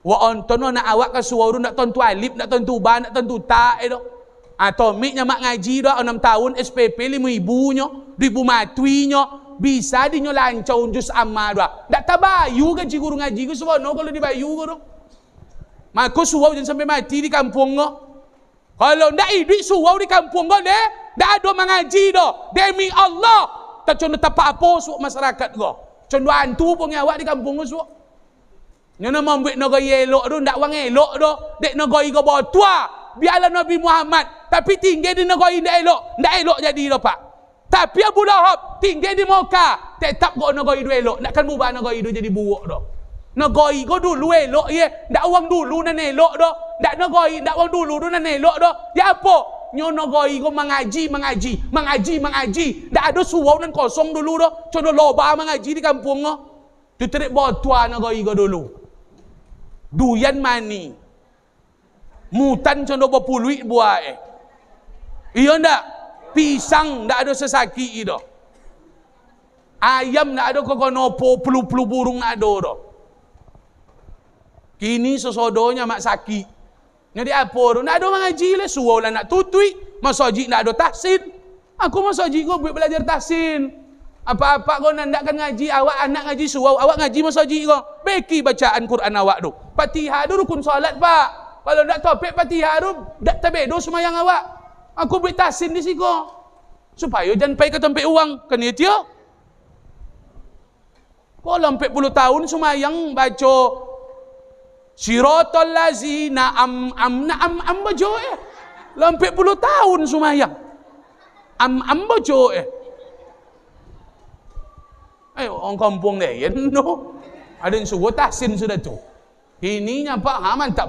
[SPEAKER 1] Wa onton nak awak ke suara nak tentu alif, nak tentu ba, nak tentu ta itu. Atau miknya mak ngaji dah 6 tahun SPP 5,000 nya, 2,000 matuinya bisa dinyo lancau jus amma dah. Ndak tabayu gaji guru ngaji ke suara kalau dibayu ke tu. Maka suara jangan sampai mati di kampung ke. Kalau ndak hidup surau di kampung kau deh, ndak ada mengaji dah. Demi Allah, tak contoh tapak apa suak masyarakat kau. Contoh hantu pun awak di kampung kau suak. Nyono membuat negara elok tu, ndak wang elok dah. Dek negara kau bawa tua, biarlah Nabi Muhammad. Tapi tinggal di negara ndak elok jadi dah pak. Tapi Abu Lahab tinggal di Mekah, tetap kau negara itu elok. Nakkan ubah negara itu jadi buruk dah. Negara kau dulu elok ye, ndak wang dulu nan elok dah. Ndak negara, ndak wang dulu tu nan elok dah. Ya apa? Nyo negara kau mengaji. Ndak ada surau nan kosong dulu dah. Contoh loba mengaji di kampung kau. Tu terik botua negara kau dulu. Duyan mani. Mutan contoh berpuluh buah Iya ndak? Pisang ndak ada sesaki dah. Ayam ndak ada kokonopo, pelu-pelu burung ndak ada dah. Kini sesodonya mak sakit. Jadi apa tu? Nak ada mengaji le, suruh lah nak tutui. Masjid nak ada tahsin. Aku masjid kau buat belajar tahsin. Apa-apa kau nak kan ngaji, awak anak ngaji suruh, awak ngaji masjid kau. Beki bacaan Quran awak tu. Fatihah tu rukun solat pak. Kalau nak topik Fatihah tu, dak terbedo semayang awak. Aku buat tahsin di sini kau. Supaya jangan pay ke tempat uang. Kan ya dia? Kau lampai puluh tahun semayang baca Siratal lazina am bajo Lampai puluh tahun sumayang. Bajo orang kampung deh no. Ada yang suruh tahsin sudah tu. Ininya pak mantap.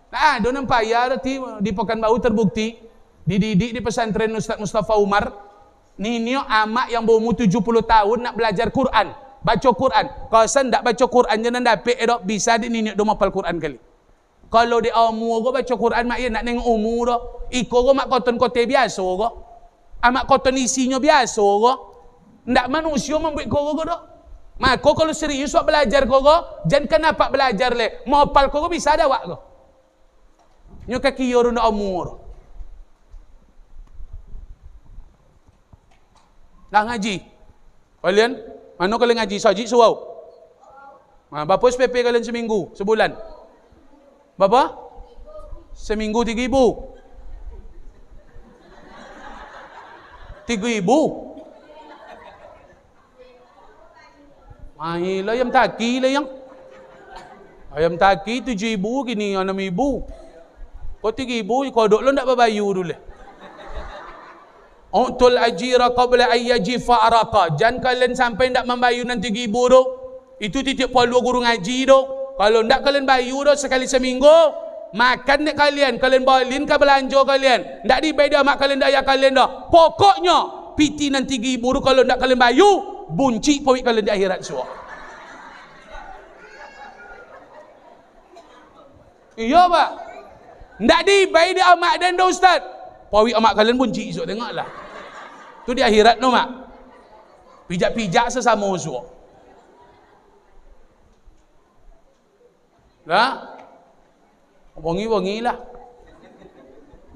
[SPEAKER 1] Nah, ada nampak ya di Pekanbaru terbukti dididik di pesantren Ustaz Mustafa Umar. Ninyo amak yang berumur 70 tahun nak belajar Quran. Baca Quran. Kalau sen tak baca Quran jangan dapat dok bisa di ninyo do hafal Quran kali. Kalau di umur go baca Quran mak ya nak nengok umur dah. Iko go mak koton kote biasa go. Amak koton isinya biasa go. Ndak manusia membuat go dah. Maka kalau serius wak belajar go, jangan kenapa belajar le. Mau hafal go bisa ada wak go. Nyo kaki yo runda umur. Dah ngaji. Kalian mana kalian ngaji sajid surau? Berapa SPP kalian seminggu? Sebulan? Berapa? Seminggu 3,000. 3,000. Mahilah ayam taki lah yang. Ayam taki 7,000, kini 6,000. Kau 3,000, kodok lo ndak berbayu dulu. U'tul ajira qabla ayyaji fa'araka. Jangan kalian sampai ndak membayu nanti 3,000 tu. Itu titik palu guru ngaji tu. Kalau ndak kalian bayu tu sekali seminggu, makan nek kalian bolin ke belanja kalian. Ndak dibayar mak kalian daya kalian dah. Pokoknya piti nanti 3,000 tu kalau ndak kalian bayu, bunci pawik kalian di akhirat semua. Iya pak. Ndak dibayar di amak dan dah ustaz. Pawik amak kalian bunci esok tengoklah. Tu di akhirat no mak. Pijak-pijak sesama semua. Lah. Wangi-wangi lah.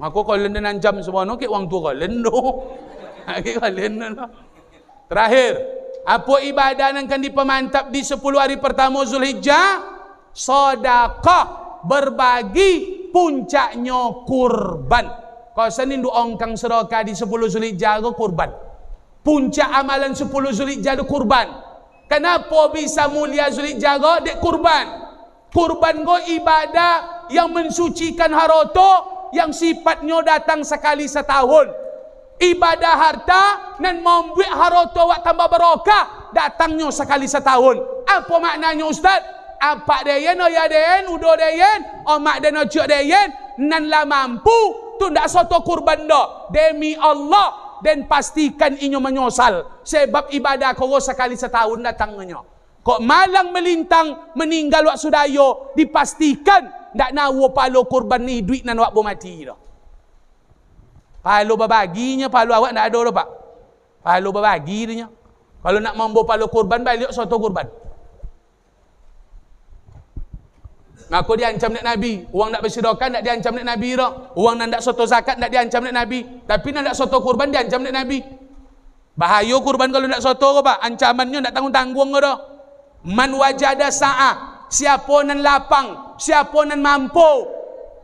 [SPEAKER 1] Maka kalian dan ancam semua no ke wang tu kalian no. Ke kalian no. Terakhir, apa ibadah yang akan dipemantap di 10 hari pertama Zulhijjah? Sedekah, berbagi, puncaknya kurban. Kau senin ongkang sedekah di 10 Zulhijjah ke kurban. Puncak amalan 10 Zulhijjah itu kurban. Kenapa bisa mulia Zulhijjah ke? Dek kurban. Kurban go ibadah yang mensucikan harta yang sifatnya datang sekali setahun. Ibadah harta dan membuat harta wak tambah berokah datangnya sekali setahun. Apa maknanya ustaz? Apa dayen oh ya dayen udo dayen omak dan ojo dayen nan la mampu tu ndak soto kurban dah demi Allah dan pastikan inyo menyosal sebab ibadah kau sekali setahun datangnya. Kok malang melintang meninggal wak sudayo dipastikan ndak nawo palo kurban ni duit nan wak bo mati dah. Palo berbaginya palo awak ndak ada dah pak. Palo berbagi dia. Kalau nak mambo palo kurban balik soto kurban. Aku diancam nek Nabi, uang nak bersedekah nak diancam nek Nabi dah. Uang nak soto zakat nak diancam nek Nabi. Tapi nak soto kurban diancam nek Nabi. Bahaya kurban kalau nak soto ke pak? Ancamannya nak tanggung-tanggung ke dah. Man wajada sa'ah, siapa nan lapang, siapa nan mampu,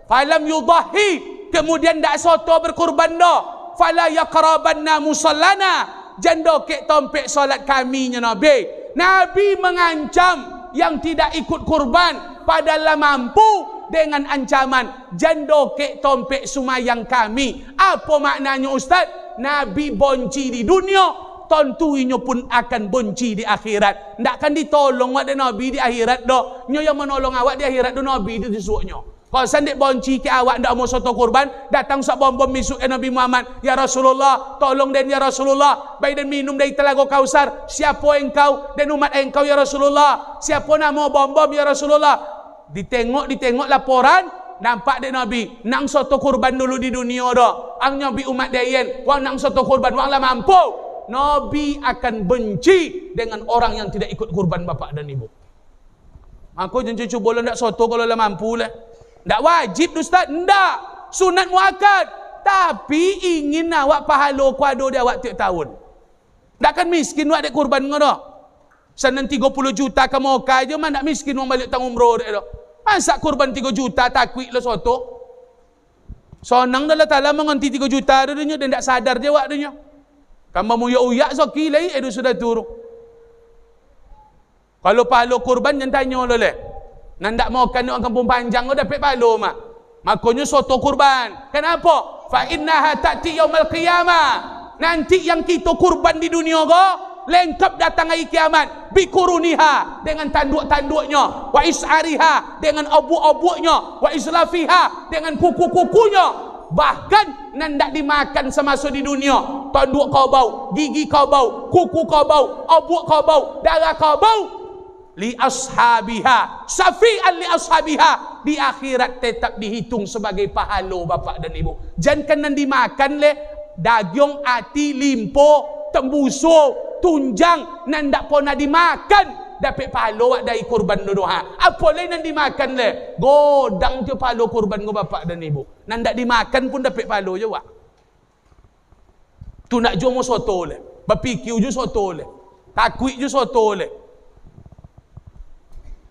[SPEAKER 1] falam yudahi, kemudian dak soto berkurban dah, fala yaqrabanna musallana, jando kek tompek solat kami nya Nabi. Nabi mengancam yang tidak ikut kurban padahal mampu dengan ancaman jando kek tompek sumayang kami. Apa maknanya ustaz? Nabi bonci di dunia, tentunya pun akan benci di akhirat. Ndak akan ditolong awak dan Nabi di akhirat dah. Nyo yang menolong awak di akhirat tu Nabi itu disuruhnya. Kalau sendek bonci ke awak ndak mau soto kurban, datang sak bom-bom misuk Nabi Muhammad, ya Rasulullah, tolong dan ya Rasulullah, baik dan minum dari telaga Kausar. Siapa engkau dan umat engkau ya Rasulullah? Siapa nama bom-bom ya Rasulullah? Ditengok laporan, nampak dek Nabi nang soto kurban dulu di dunia dah. Ang Nabi umat dayen, wang nang soto kurban wang lah mampu. Nabi akan benci dengan orang yang tidak ikut kurban bapak dan ibu. Aku jangan cucu boleh ndak soto kalau lah mampu lah. Ndak wajib ustaz, ndak. Sunat muakkad. Tapi ingin awak pahala kuado dia awak tiap tahun. Ndak kan miskin awak dek kurban ngono. Sanan 30 juta ke Mekah aja man ndak miskin wong balik tang umrah dek dah. Masa kurban 3 juta takwik lah soto. Sonang dah taala menganti 3 juta dia dan ndak sadar dia awak dia. Kamu mau uyak soki lagi itu sudah turun. Kalau pahala kurban jangan tanya loleh. Nandak mau kan orang kampung panjang kau dapat pahala mak. Makanya soto kurban. Kenapa? Fa innaha ta'ti yaumil qiyamah. Nanti yang kita kurban di dunia kau lengkap datang hari kiamat bikuruniha dengan tanduk-tanduknya, wa is'ariha dengan abu-abunya, wa islafiha dengan kuku-kukunya. Bahkan nandak dimakan semasa di dunia. Tanduk kau bau, gigi kau bau, kuku kau bau, abuk kau bau, darah kau bau. Li ashabiha, safi'an li ashabiha, di akhirat tetap dihitung sebagai pahala bapak dan ibu. Jangan kena dimakan le daging ati limpo tembuso tunjang nandak pernah dimakan dapat pahala wak dari kurban doa. Apa lain nan dimakan le godang je pahala kurban go bapak dan ibu. Nandak dimakan pun dapat pahala je wak. Tu nak jomo soto le, berfikir je soto le, takwik je soto le.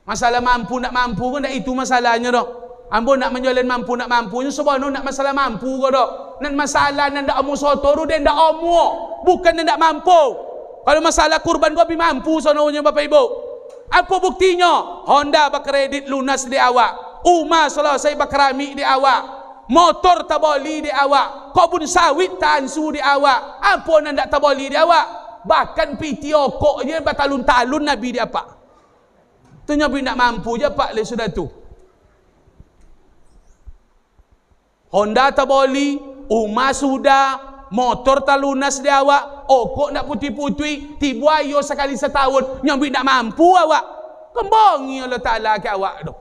[SPEAKER 1] Masalah mampu nak mampu pun dah itu masalahnya dah. Ambo nak menjualan mampu nak mampu. Sebab nak masalah mampu ke dok. Nak masalah nak amu soto tu dia ndak amu. Bukan dia ndak mampu. Kalau masalah kurban gua lebih mampu sononya Bapak Ibu. Apa buktinya? Honda berkredit lunas di awak. Uma selesai berkeramik di awak. Motor taboli di awak. Kebun sawit tansu di awak. Apa nak ndak taboli di awak? Bahkan piti okok je bertalun-talun Nabi dia apa. Tu Nabi nak mampu je pak le sudah tu. Honda taboli, Uma sudah, motor talunas di awak, okok nak putih-putih, tibu ayo sekali setahun, nyambi nak mampu awak. Kembongi Allah Ta'ala ke awak tu.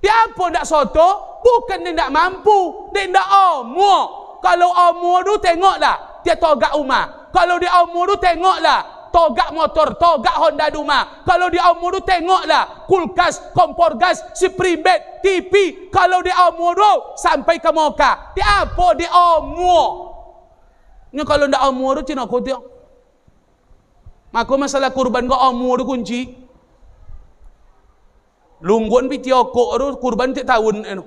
[SPEAKER 1] Dia apa nak soto? Bukan dia nak mampu, dia nak omor. Kalau omor tu tengoklah, dia togak Uma. Kalau dia omor tu tengoklah, togak motor, togak Honda Duma. Kalau dia umur tu tengoklah kulkas, kompor gas, spring bed, TV. Kalau dia umur tu sampai ke Moka. Dia apa dia umur? Ni kalau ndak umur tu cina kau dia. Maka masalah kurban kau umur tu kunci. Lungguan piti okok tu kurban tiap tahun anu.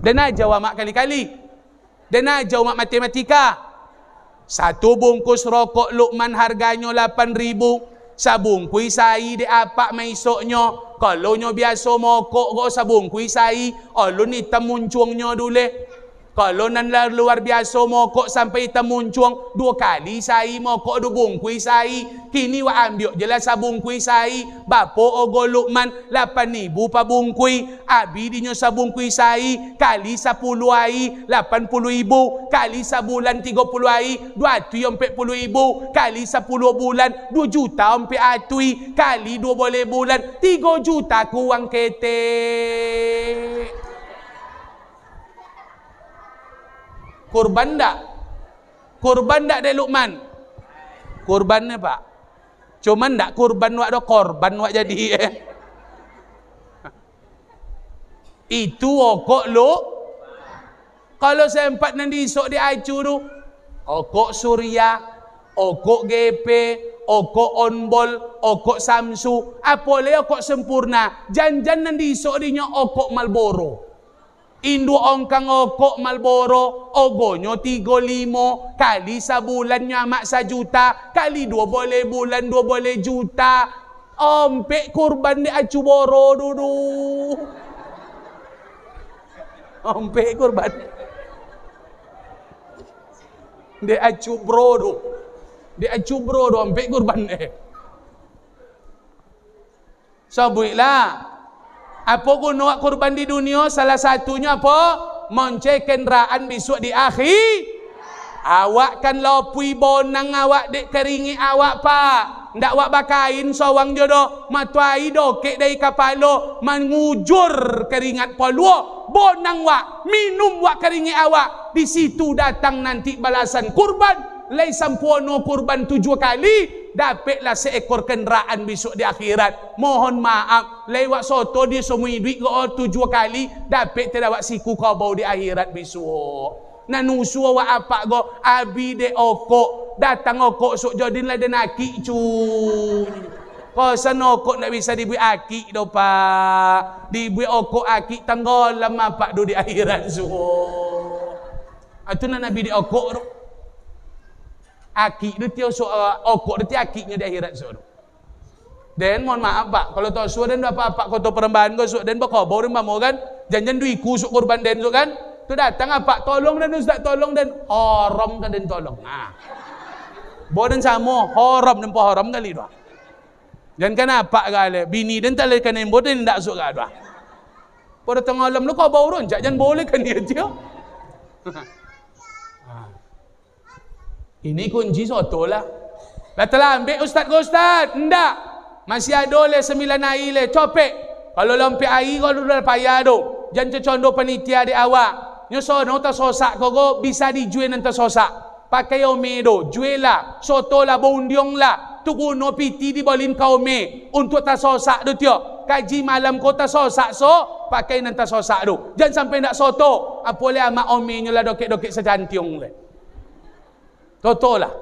[SPEAKER 1] Dan aja mak kali-kali. Dan aja mak matematika. Satu bungkus rokok Luqman harganya 8.000. Sabungkui sai di apa maisoknya. Kalau nyo biasa mokok go sabungkui sai, alun hitam muncuangnya dulu. Kalau nan luar biasa mokok sampai hitam muncuang 2 kali sai mokok 2 bungkui sai. Kini wa ambil jelas sabungkui sai. Bapo ogo Luqman 8.000 pa bungkui. Abi dinyo sabungkui sai kali 10 ai 80.000 kali sebulan 30 ai 240.000 kali 10 bulan 2 juta ompe atui kali 2 boleh bulan 3 juta kuang kete. Kurban tak? Kurban tak dari Luqman? Kurban ni pak. Cuman tak kurban wak do korban wak jadi Itu okok lu. Kalau sempat nanti esok di acu tu, okok Surya, okok GP, okok Onbol, okok Samsu, apa le okok sempurna. Janjan nanti esok dinya okok Marlboro. Indu ongkang okok Marlboro, ogonyo 35 kali sebulan nyamak 1 juta, kali 2 boleh bulan 2 boleh juta. Ompe kurban di acu boro dulu. Ompe kurban di acu bro do. Di acu bro do ompe kurban Sabuilah. Apa guna kurban di dunia? Salah satunya apa? Monceh kenderaan besok di akhir. Awak kan lopui bonang awak dek keringi awak pak. Ndak wak bakain sawang jodoh. Matuai dokek dari kapalo. Mengujur keringat poluo. Bonang wak. Minum wak keringi awak. Di situ datang nanti balasan kurban. Lai sampuano kurban 7 kali. Dapatlah seekor kenderaan besok di akhirat. Mohon maaf. Lewat soto dia semua duit ke 7 kali. Dapat terdapat siku kau bau di akhirat besok. Nanusu awak apa go? Abi de okok. Datang okok sok jodin lah dan akik cu. Kosan okok nak bisa dibui akik do pak. Dibui okok akik tanggolam apa do di akhirat so. Itu Nabi di okok do. Akik dia so okok dia akiknya di akhirat so. Dan mohon maaf pak, kalau tahu so dan apa kotor perempuan go so dan bakobor mau kan, jangan duiku so kurban den so kan, tu datang apa tolong dan ustaz tolong dan haram kan dan tolong. Nah, bodan samo haram dan haram kali doa. Jangan kenapa kali bini dan tak kan yang bodan tak so kali doa. Pada tengah alam lu kau bauron, jangan boleh kan dia dia. Ini kunci soto lah. Dah telah ambil ustaz ke ustaz? Ndak. Masih ada oleh 9 air le. Copek. Kalau lompat air kau dah payah tu. Jangan condo panitia di awak. Nyosono tak sosak kau bisa dijual nanti sosak. Pakai ome do. Jual lah. Soto lah. Bundiong lah. Tu kuno piti dibolin kau ome. Untuk tak sosak tu tiok. Kaji malam kau tak sosak so. Pakai nanti sosak tu. Jangan sampai nak soto. Apa boleh amak ome nyo lah dokek-dokek sejantiong le. Toto lah.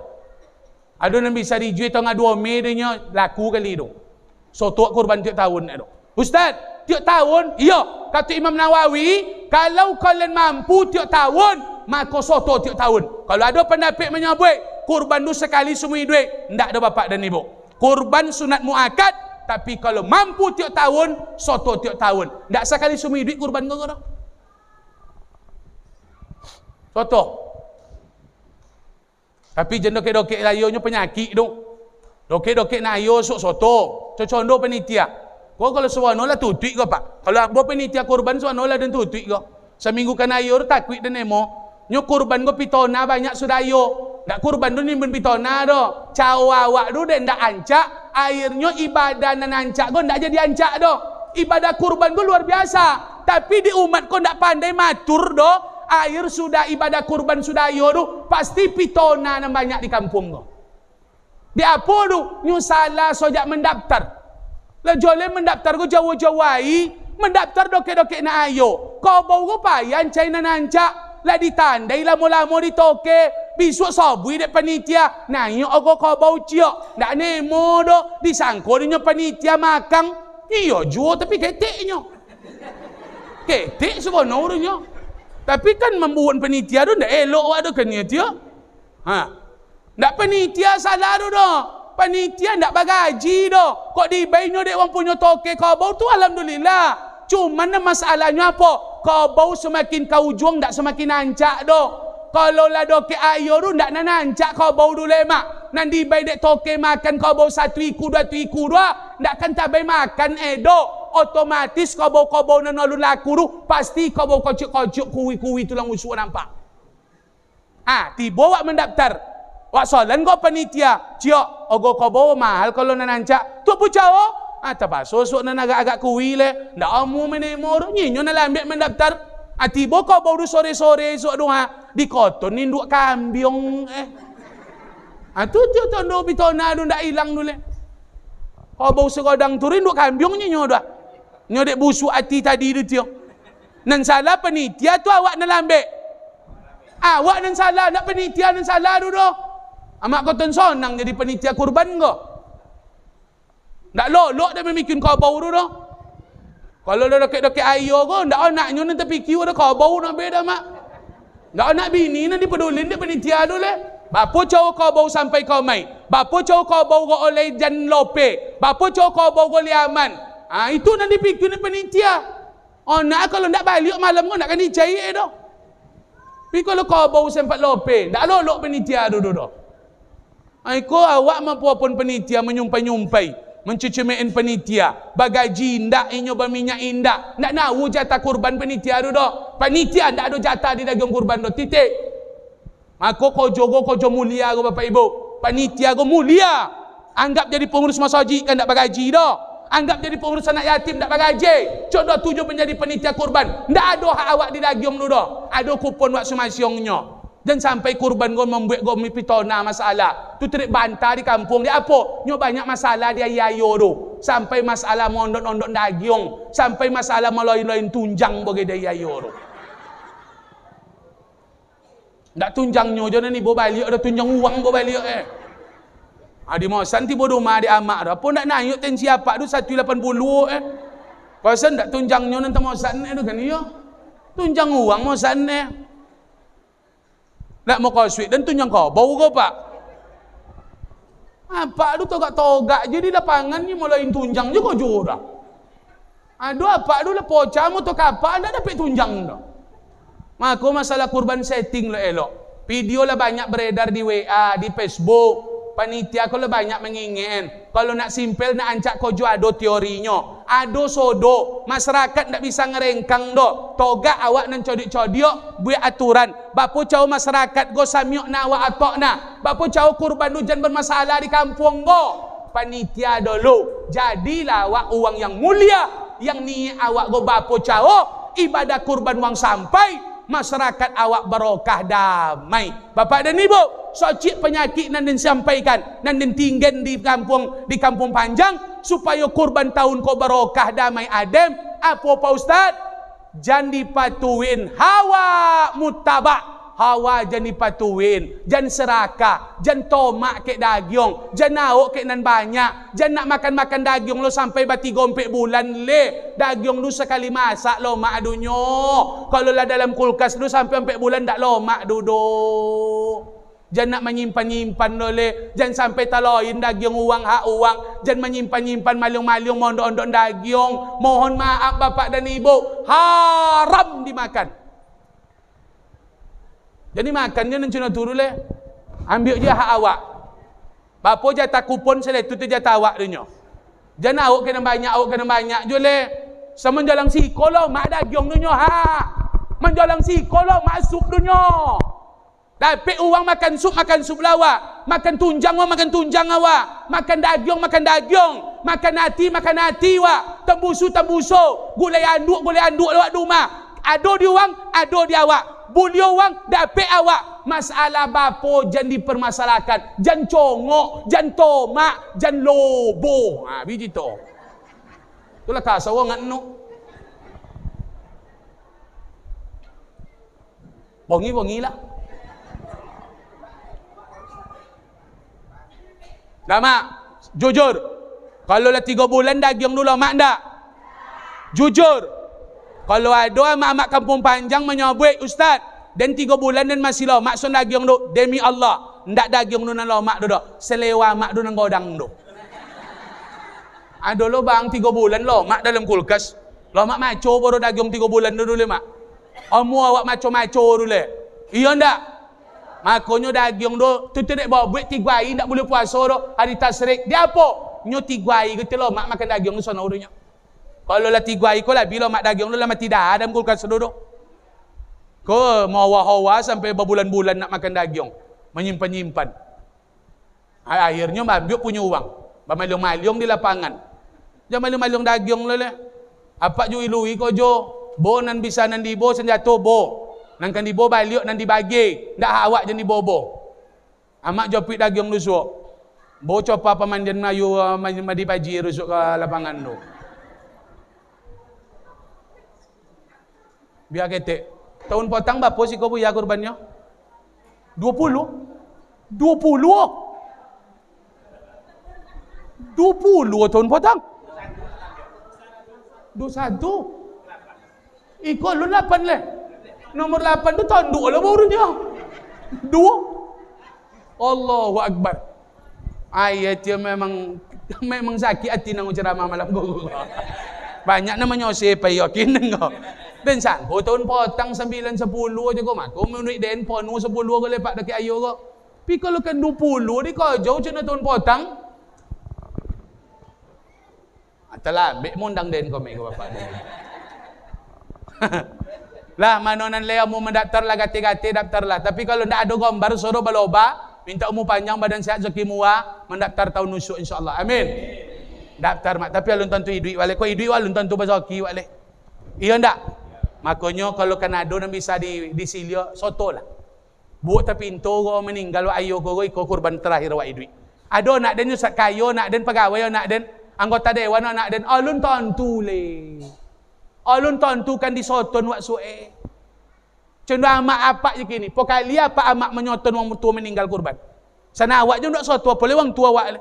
[SPEAKER 1] Ada yang bisa dijual tengah 2 Mei dia laku kali tu. Soto kurban tiap tahun tu. Ustaz, tiap tahun? Ya, kata Imam Nawawi, kalau kalian mampu tiap tahun, maka soto tiap tahun. Kalau ada pendapat menyebut kurban tu sekali semua duit, ndak ada bapak dan ibu. Kurban sunat muakkad, tapi kalau mampu tiap tahun, soto tiap tahun. Ndak sekali semua duit kurban kau dah. Soto. Tapi jen dokek-dokek layonyo penyakit tu. Dokek-dokek nayo sok soto. Cocondo penitia. Kau kalau sewana lah tutui kau pak. Kalau aku penitia kurban sewana lah dan tutui kau. Seminggu kan ayo takut dan emo. Nyo kurban kau pitona banyak sudah ayo. Ndak kurban tu ni pitona do. Cawawak tu dan ndak ancak. Airnya ibadah nan ancak kau ndak jadi ancak do. Ibadah kurban kau luar biasa. Tapi di umat kau ndak pandai matur do. Air sudah ibadah kurban sudah ayo tu. Pasti pitona nan banyak di kampung kau. Di apa tu? Nyo salah sojak mendaftar. Lah jole mendaftar ko jauh-jauhai, mendaftar dokek-dokek na ayo. Kau bau ko payan cai na nancak, lah ditandai lamo-lamo ditoke, besok sabui dek panitia. Nah, yo kau bau ciok, ndak nemo do, disangko dinyo panitia makang. Iyo juo tapi keteknyo. Ketek sebono urunyo. Tapi kan membuat panitia tu ndak elok wak do kan dia. Ha. Ndak panitia salah tu do. Panitia ndak bagaji do. Kok dibayarnya dek wang punya toke kau tu alhamdulillah. Cuman masalahnya apa? Kau semakin kau juang ndak semakin nancak do. Kalau lah doke ayo tu ndak nancak kau dulu lemak. Nan dibayar dek toke makan kau 1 iku 2 iku 2 ndak kan tabai makan do. Otomatis kau nan alun laku tu pasti kau kocok-kocok kuwi-kuwi tulang usuh nampak. Ah, tiba wak mendaftar. Wak solan kau panitia, ciok, ogo kau bawa mahal kalau nancak. Tu pucawo, terpaso sok nan agak-agak kuwi le. Ndak amu menemo, nyinyo na lambek mendaftar. Tiba kau bawa sore-sore sok doa di koton induk kambiong. Tu tondo bitona tu ndak hilang dulu. Kau bawa segodang turin induk kambiong nyinyo dah. Nyo dek busuk hati tadi tu tiok. Nan salah panitia tu awak na lambek. Awak nan salah, nak panitia nan salah tu doh. Amak kau tensonang jadi panitia kurban kau. Ndak lolok dah memikir kau bau tu dah. Kalau dah dokek-dokek ayo kau, ndak anaknya nanti fikir dah kau bau nak beda mak. Ndak anak bini nanti pedulin dia panitia tu le. Bapa cowok kau bau sampai kau mai. Bapa cowok kau bau kau oleh jan lope. Bapa cowok kau bau kau liaman. Itu nanti fikir ni panitia. Nak kalau ndak balik malam kau nak kan dicai dah. Tapi kalau kau bau sempat lope, ndak lolok panitia tu dah. Aiko awak maupun penitia menyumpai-nyumpai, mencucumein penitia, bagaji indak inyo berminyak indak, ndak nahu jatah kurban penitia tu dah. Penitia ndak ada jatah di dagang kurban tu, titik. Maka kojo mulia ko bapak ibu. Penitia ko mulia. Anggap jadi pengurus masjid kan ndak bagaji dah. Anggap jadi pengurus anak yatim ndak bagaji. Contoh tujuh menjadi penitia kurban. Ndak ada hak awak di dagang tu dah. Ada kupon wak semasyongnya. Dan sampai kurban kau membuat kau mipitona masalah. Tu terik bantah di kampung dia apa? Nyo banyak masalah dia yayo tu. Sampai masalah mondok-ondok dagiong, sampai masalah meloin-loin tunjang bagi dia yayo tu. Ndak tunjang nyo je ni bo balik ada tunjang uang bo balik Di mosan tiba rumah di amak dah. Apa ndak nayuk ten siapa tu 180 Pasal ndak tunjang nyo nanti mosan tu kan iya. Tunjang uang mosan nak mau kau sweet dan tunjang kau bau kau pak. Apa tu togak je di lapangan ni mulain tunjang je kau jurah. Aduh apa tu lah pocamu tu kapal dah dapat tunjang dah. Maka masalah kurban setting lo elok. Video lah banyak beredar di WA, di Facebook. Panitia kalau banyak mengingin. Kalau nak simpel nak ancak kau jual ado teorinya. Ado sodo. Masyarakat tak bisa ngerengkang do. Togak awak nan codik-codik buat aturan. Bapu cau masyarakat go samyok na awak atok na. Bapu cau kurban tu jangan bermasalah di kampung go. Panitia dulu. Jadilah awak uang yang mulia. Yang ni awak go bapu cau. Ibadah kurban uang sampai. Masyarakat awak barokah damai. Bapak dan ibu, socik penyakit nan disampaikan, nan ditinggen di kampung panjang supaya kurban tahun kau barokah damai adem. Apa Pak Ustaz? Jangan dipatuin hawa mutabak. hawa jan dipatuin, jan serakah, jan tomak kek dagyong, jan nauk kek nan banyak, jan nak makan-makan dagyong lo sampai bati gompek bulan le. Dagyong lu sekali masak lomak adunyo. Kalau lah dalam kulkas lu sampai 4 bulan dak lomak duduk. Jangan nak menyimpan-nyimpan loleh. Jangan sampai taloin dagyong uang hak uang. Jangan menyimpan-nyimpan malyong-malyong mondok-ondok dagyong. Mohon maaf bapak dan ibu, haram dimakan. Jadi makannya nan cina turu le. Ambil je hak awak. Bapa jatah kupon seletu tu jatah awak dunyo. Jangan awak kena banyak je le. Sama jalan sikolo mak dagyong dunyo ha. Menjalang sikolo mak sup dunyo. Tapi uang makan sup lawak, makan tunjang awak, makan dagyong, makan hati wak, tembusu, gulai anduk lawak rumah. Ado di uang, ado di awak. Bulio uang, dapet awak. Masalah bapo jangan dipermasalahkan. Jangan congok, jangan tomak, jangan lobo. Ha, biji tu. Itulah kasau ngan no. Bongi lah. Dah mak, jujur. Kalau lah 3 bulan dagyong dulu mak ndak? Jujur. Kalau ada mak kampung panjang menyobek ustaz, dan 3 bulan dan masih mak son dagyong dulu, demi Allah, ndak dagyong dulu nan mak dulu. Selewa mak dulu nan godang dulu. Ada lo bang 3 bulan mak dalam kulkas. Mak maco baru dagyong 3 bulan dulu le mak. Omu awak maco dulu le. Iya ndak? Makanya dagyong do tu tidak bawa buat 3 hari tak boleh puasa do hari tasrik dia apa nyo 3 hari gitu lo mak makan dagyong sono urunya. Kalau lah 3 hari ko lah bila mak dagyong lo lah mati dah dalam kulkas do ko mau hawa sampai berbulan-bulan nak makan dagyong menyimpan akhirnya ambil punya uang bermalyong-malyong di lapangan jangan malyong-malyong dagyong lo le apa ju ilui ko jo bo nan bisa nan dibo senjata bo nang kan dibawa balik nan dibagi ndak awak jadi bobo amak jopit dagyong rusuk bo copa pemandian Melayu madi paji rusuk ke lapangan tu biar ketek tahun potang berapa sih kau punya kurbannya 20 tahun potang 21 ikut lu 8 leh nomor 8 tu tahun 2 lah baru dia 2 Allahu Akbar ayat dia memang sakit hati nang ceramah malam tu banyak namanya siapa yakin engkau ben sangko tahun potang 9 10 aja kau mak kau menuik den ponu 10 kau lepak dekat ayo kau pi kalau kan 20 ni kau jauh cina tahun potang atalah ambek mondang den kau mek kau bapak lah manonan lea mau mendaftar lah gati-gati daftar lah tapi kalau ndak ada gambar suruh baloba minta umur panjang badan sehat rezeki muah mendaftar tahun nusuk insyaallah amin daftar mak tapi alun tentu duit wale ko duit alun tentu bazaki wale iya ndak makanya kalau kan ada yang bisa di silio soto lah buat tapi pintu ko meninggal wa ayo ko kurban terakhir wa duit ada nak den ustaz kayo nak den pegawai nak den anggota dewan nak den alun tentu le alun tentukan di soton wak su'e. Cuma amak apa je kini. Pokali apa amak menyoton wang tua meninggal kurban. Sana awak je nak soto apa le wang tua awak le.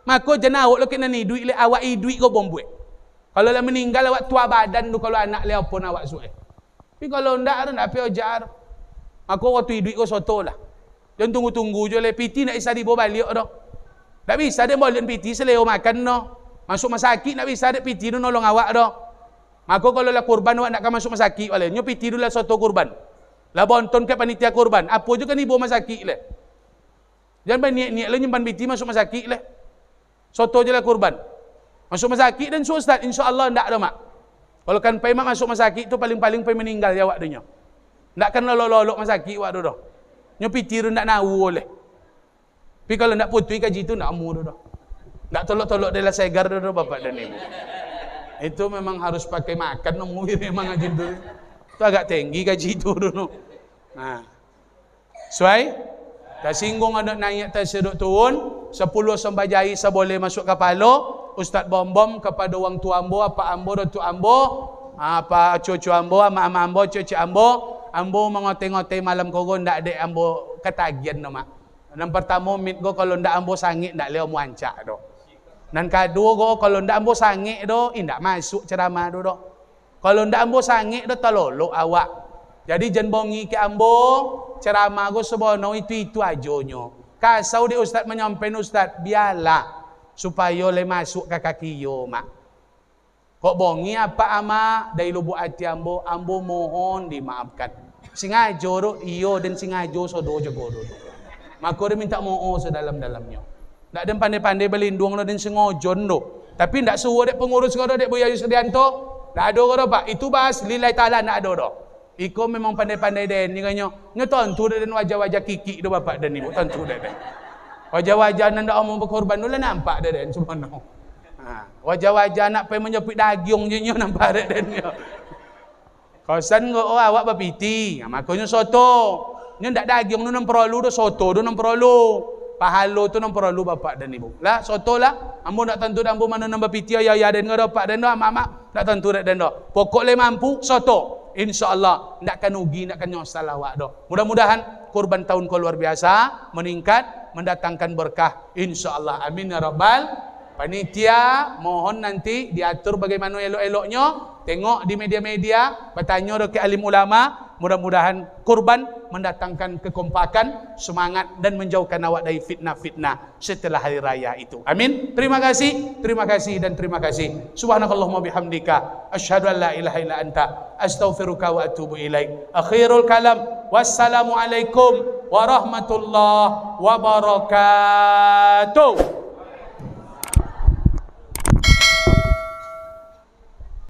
[SPEAKER 1] Maka jana awak le kena ni duit le awak duit kau bombuet. Kalau le meninggal awak tua badan tu kalau anak le apa nak awak su'e. Tapi kalau ndak pi ojar. Maka waktu duit kau soto lah. Jangan tunggu-tunggu je le piti nak isa dibawa balik dah. Tak bisa dia boleh piti seleo makan no. Masuk masakit nak bisa dia piti tu nolong awak dah. Maka kalau lah kurban awak nak masuk masakit wala nyo piti dulu lah soto kurban. Lah bonton ke panitia kurban. Apa juga ni bawa masakit le. Jangan niat le nyimpan piti masuk masakit le. Soto je lah kurban. Masuk masakit dan ustaz insya-Allah ndak ada mak. Kalau kan pai mak masuk masakit tu paling-paling pai meninggal ya awak dunyo. Ndak kan lolok masakit awak tu dah. Nyo piti tu ndak nawu le. Tapi kalau ndak putui kaji tu ndak amu tu dah. Ndak tolok-tolok dia lah segar tu dah bapak dan ibu. Itu memang harus pakai makan nungguin memang aja dulu. Itu agak tinggi gaji itu dulu. Nah, sesuai. Tak singgung ada naik terseduk turun. 10 sembajai seboleh masuk kapalo. Ustaz bom-bom kepada orang tua ambo, apa ambo, datu ambo, apa cucu ambo, ama ambo, cucu ambo. ambo mengote-ngote malam kogo ndak ada ambo ketagihan no mak. Yang pertama mit go kalau ndak ambo sangit ndak leo muancak do. Nan kedua go kalau ndak ambo sangit do indak masuk ceramah do. Kalau ndak ambo sangit do talolo awak. Jadi jan bongi ke ambo ceramah go sebono itu ajonyo. Kasau di ustaz menyampaikan ustaz biarlah supaya le masuk ke kaki yo mak. Kok bongi apa ama dari lubuk hati ambo mohon dimaafkan. Singajo do iyo dan singajo sodo jago do. Maka dia minta mohon sedalam-dalamnya. Ndak ada pandai-pandai berlindung do dan sengojon do. Tapi ndak suruh dek pengurus kau dek Buya Yusrianto. Ndak ada kau pak. Itu bahas lillahi taala ndak ada do. Iko memang pandai-pandai den ni kanyo. Nyoton tu dan wajah-wajah kiki do bapak dan ibu tentu dek. Wajah-wajah ndak omong berkorban do lah nampak dek den semua no. Wajah-wajah nak pergi menjepit daging je nyo nampak ada dan nyo. Kosan go awak bapiti, makanya soto. Nyo ndak daging nu perlu do soto do perlu. Pahalo tu perlu bapak dan ibu. Lah soto lah, ambo nak tentu ambo mana nang bapiti ya dan ngado pak dan do mak nak tentu dan do. Pokok le mampu soto. Insyaallah ndak kan ugi ndak kan nyosal awak do. Mudah-mudahan kurban tahun kau luar biasa meningkat mendatangkan berkah insyaallah. Amin ya rabbal. Panitia mohon nanti diatur bagaimana elok-eloknya. Tengok di media-media, bertanya ke alim ulama. Mudah-mudahan kurban mendatangkan kekompakan, semangat dan menjauhkan awak dari fitnah-fitnah setelah hari raya itu. Amin. Terima kasih dan terima kasih. Subhanakallahumma bihamdika asyhadu an la ilaha illa anta astaghfiruka wa atubu ilaik. Akhirul kalam. Wassalamualaikum warahmatullahi wabarakatuh.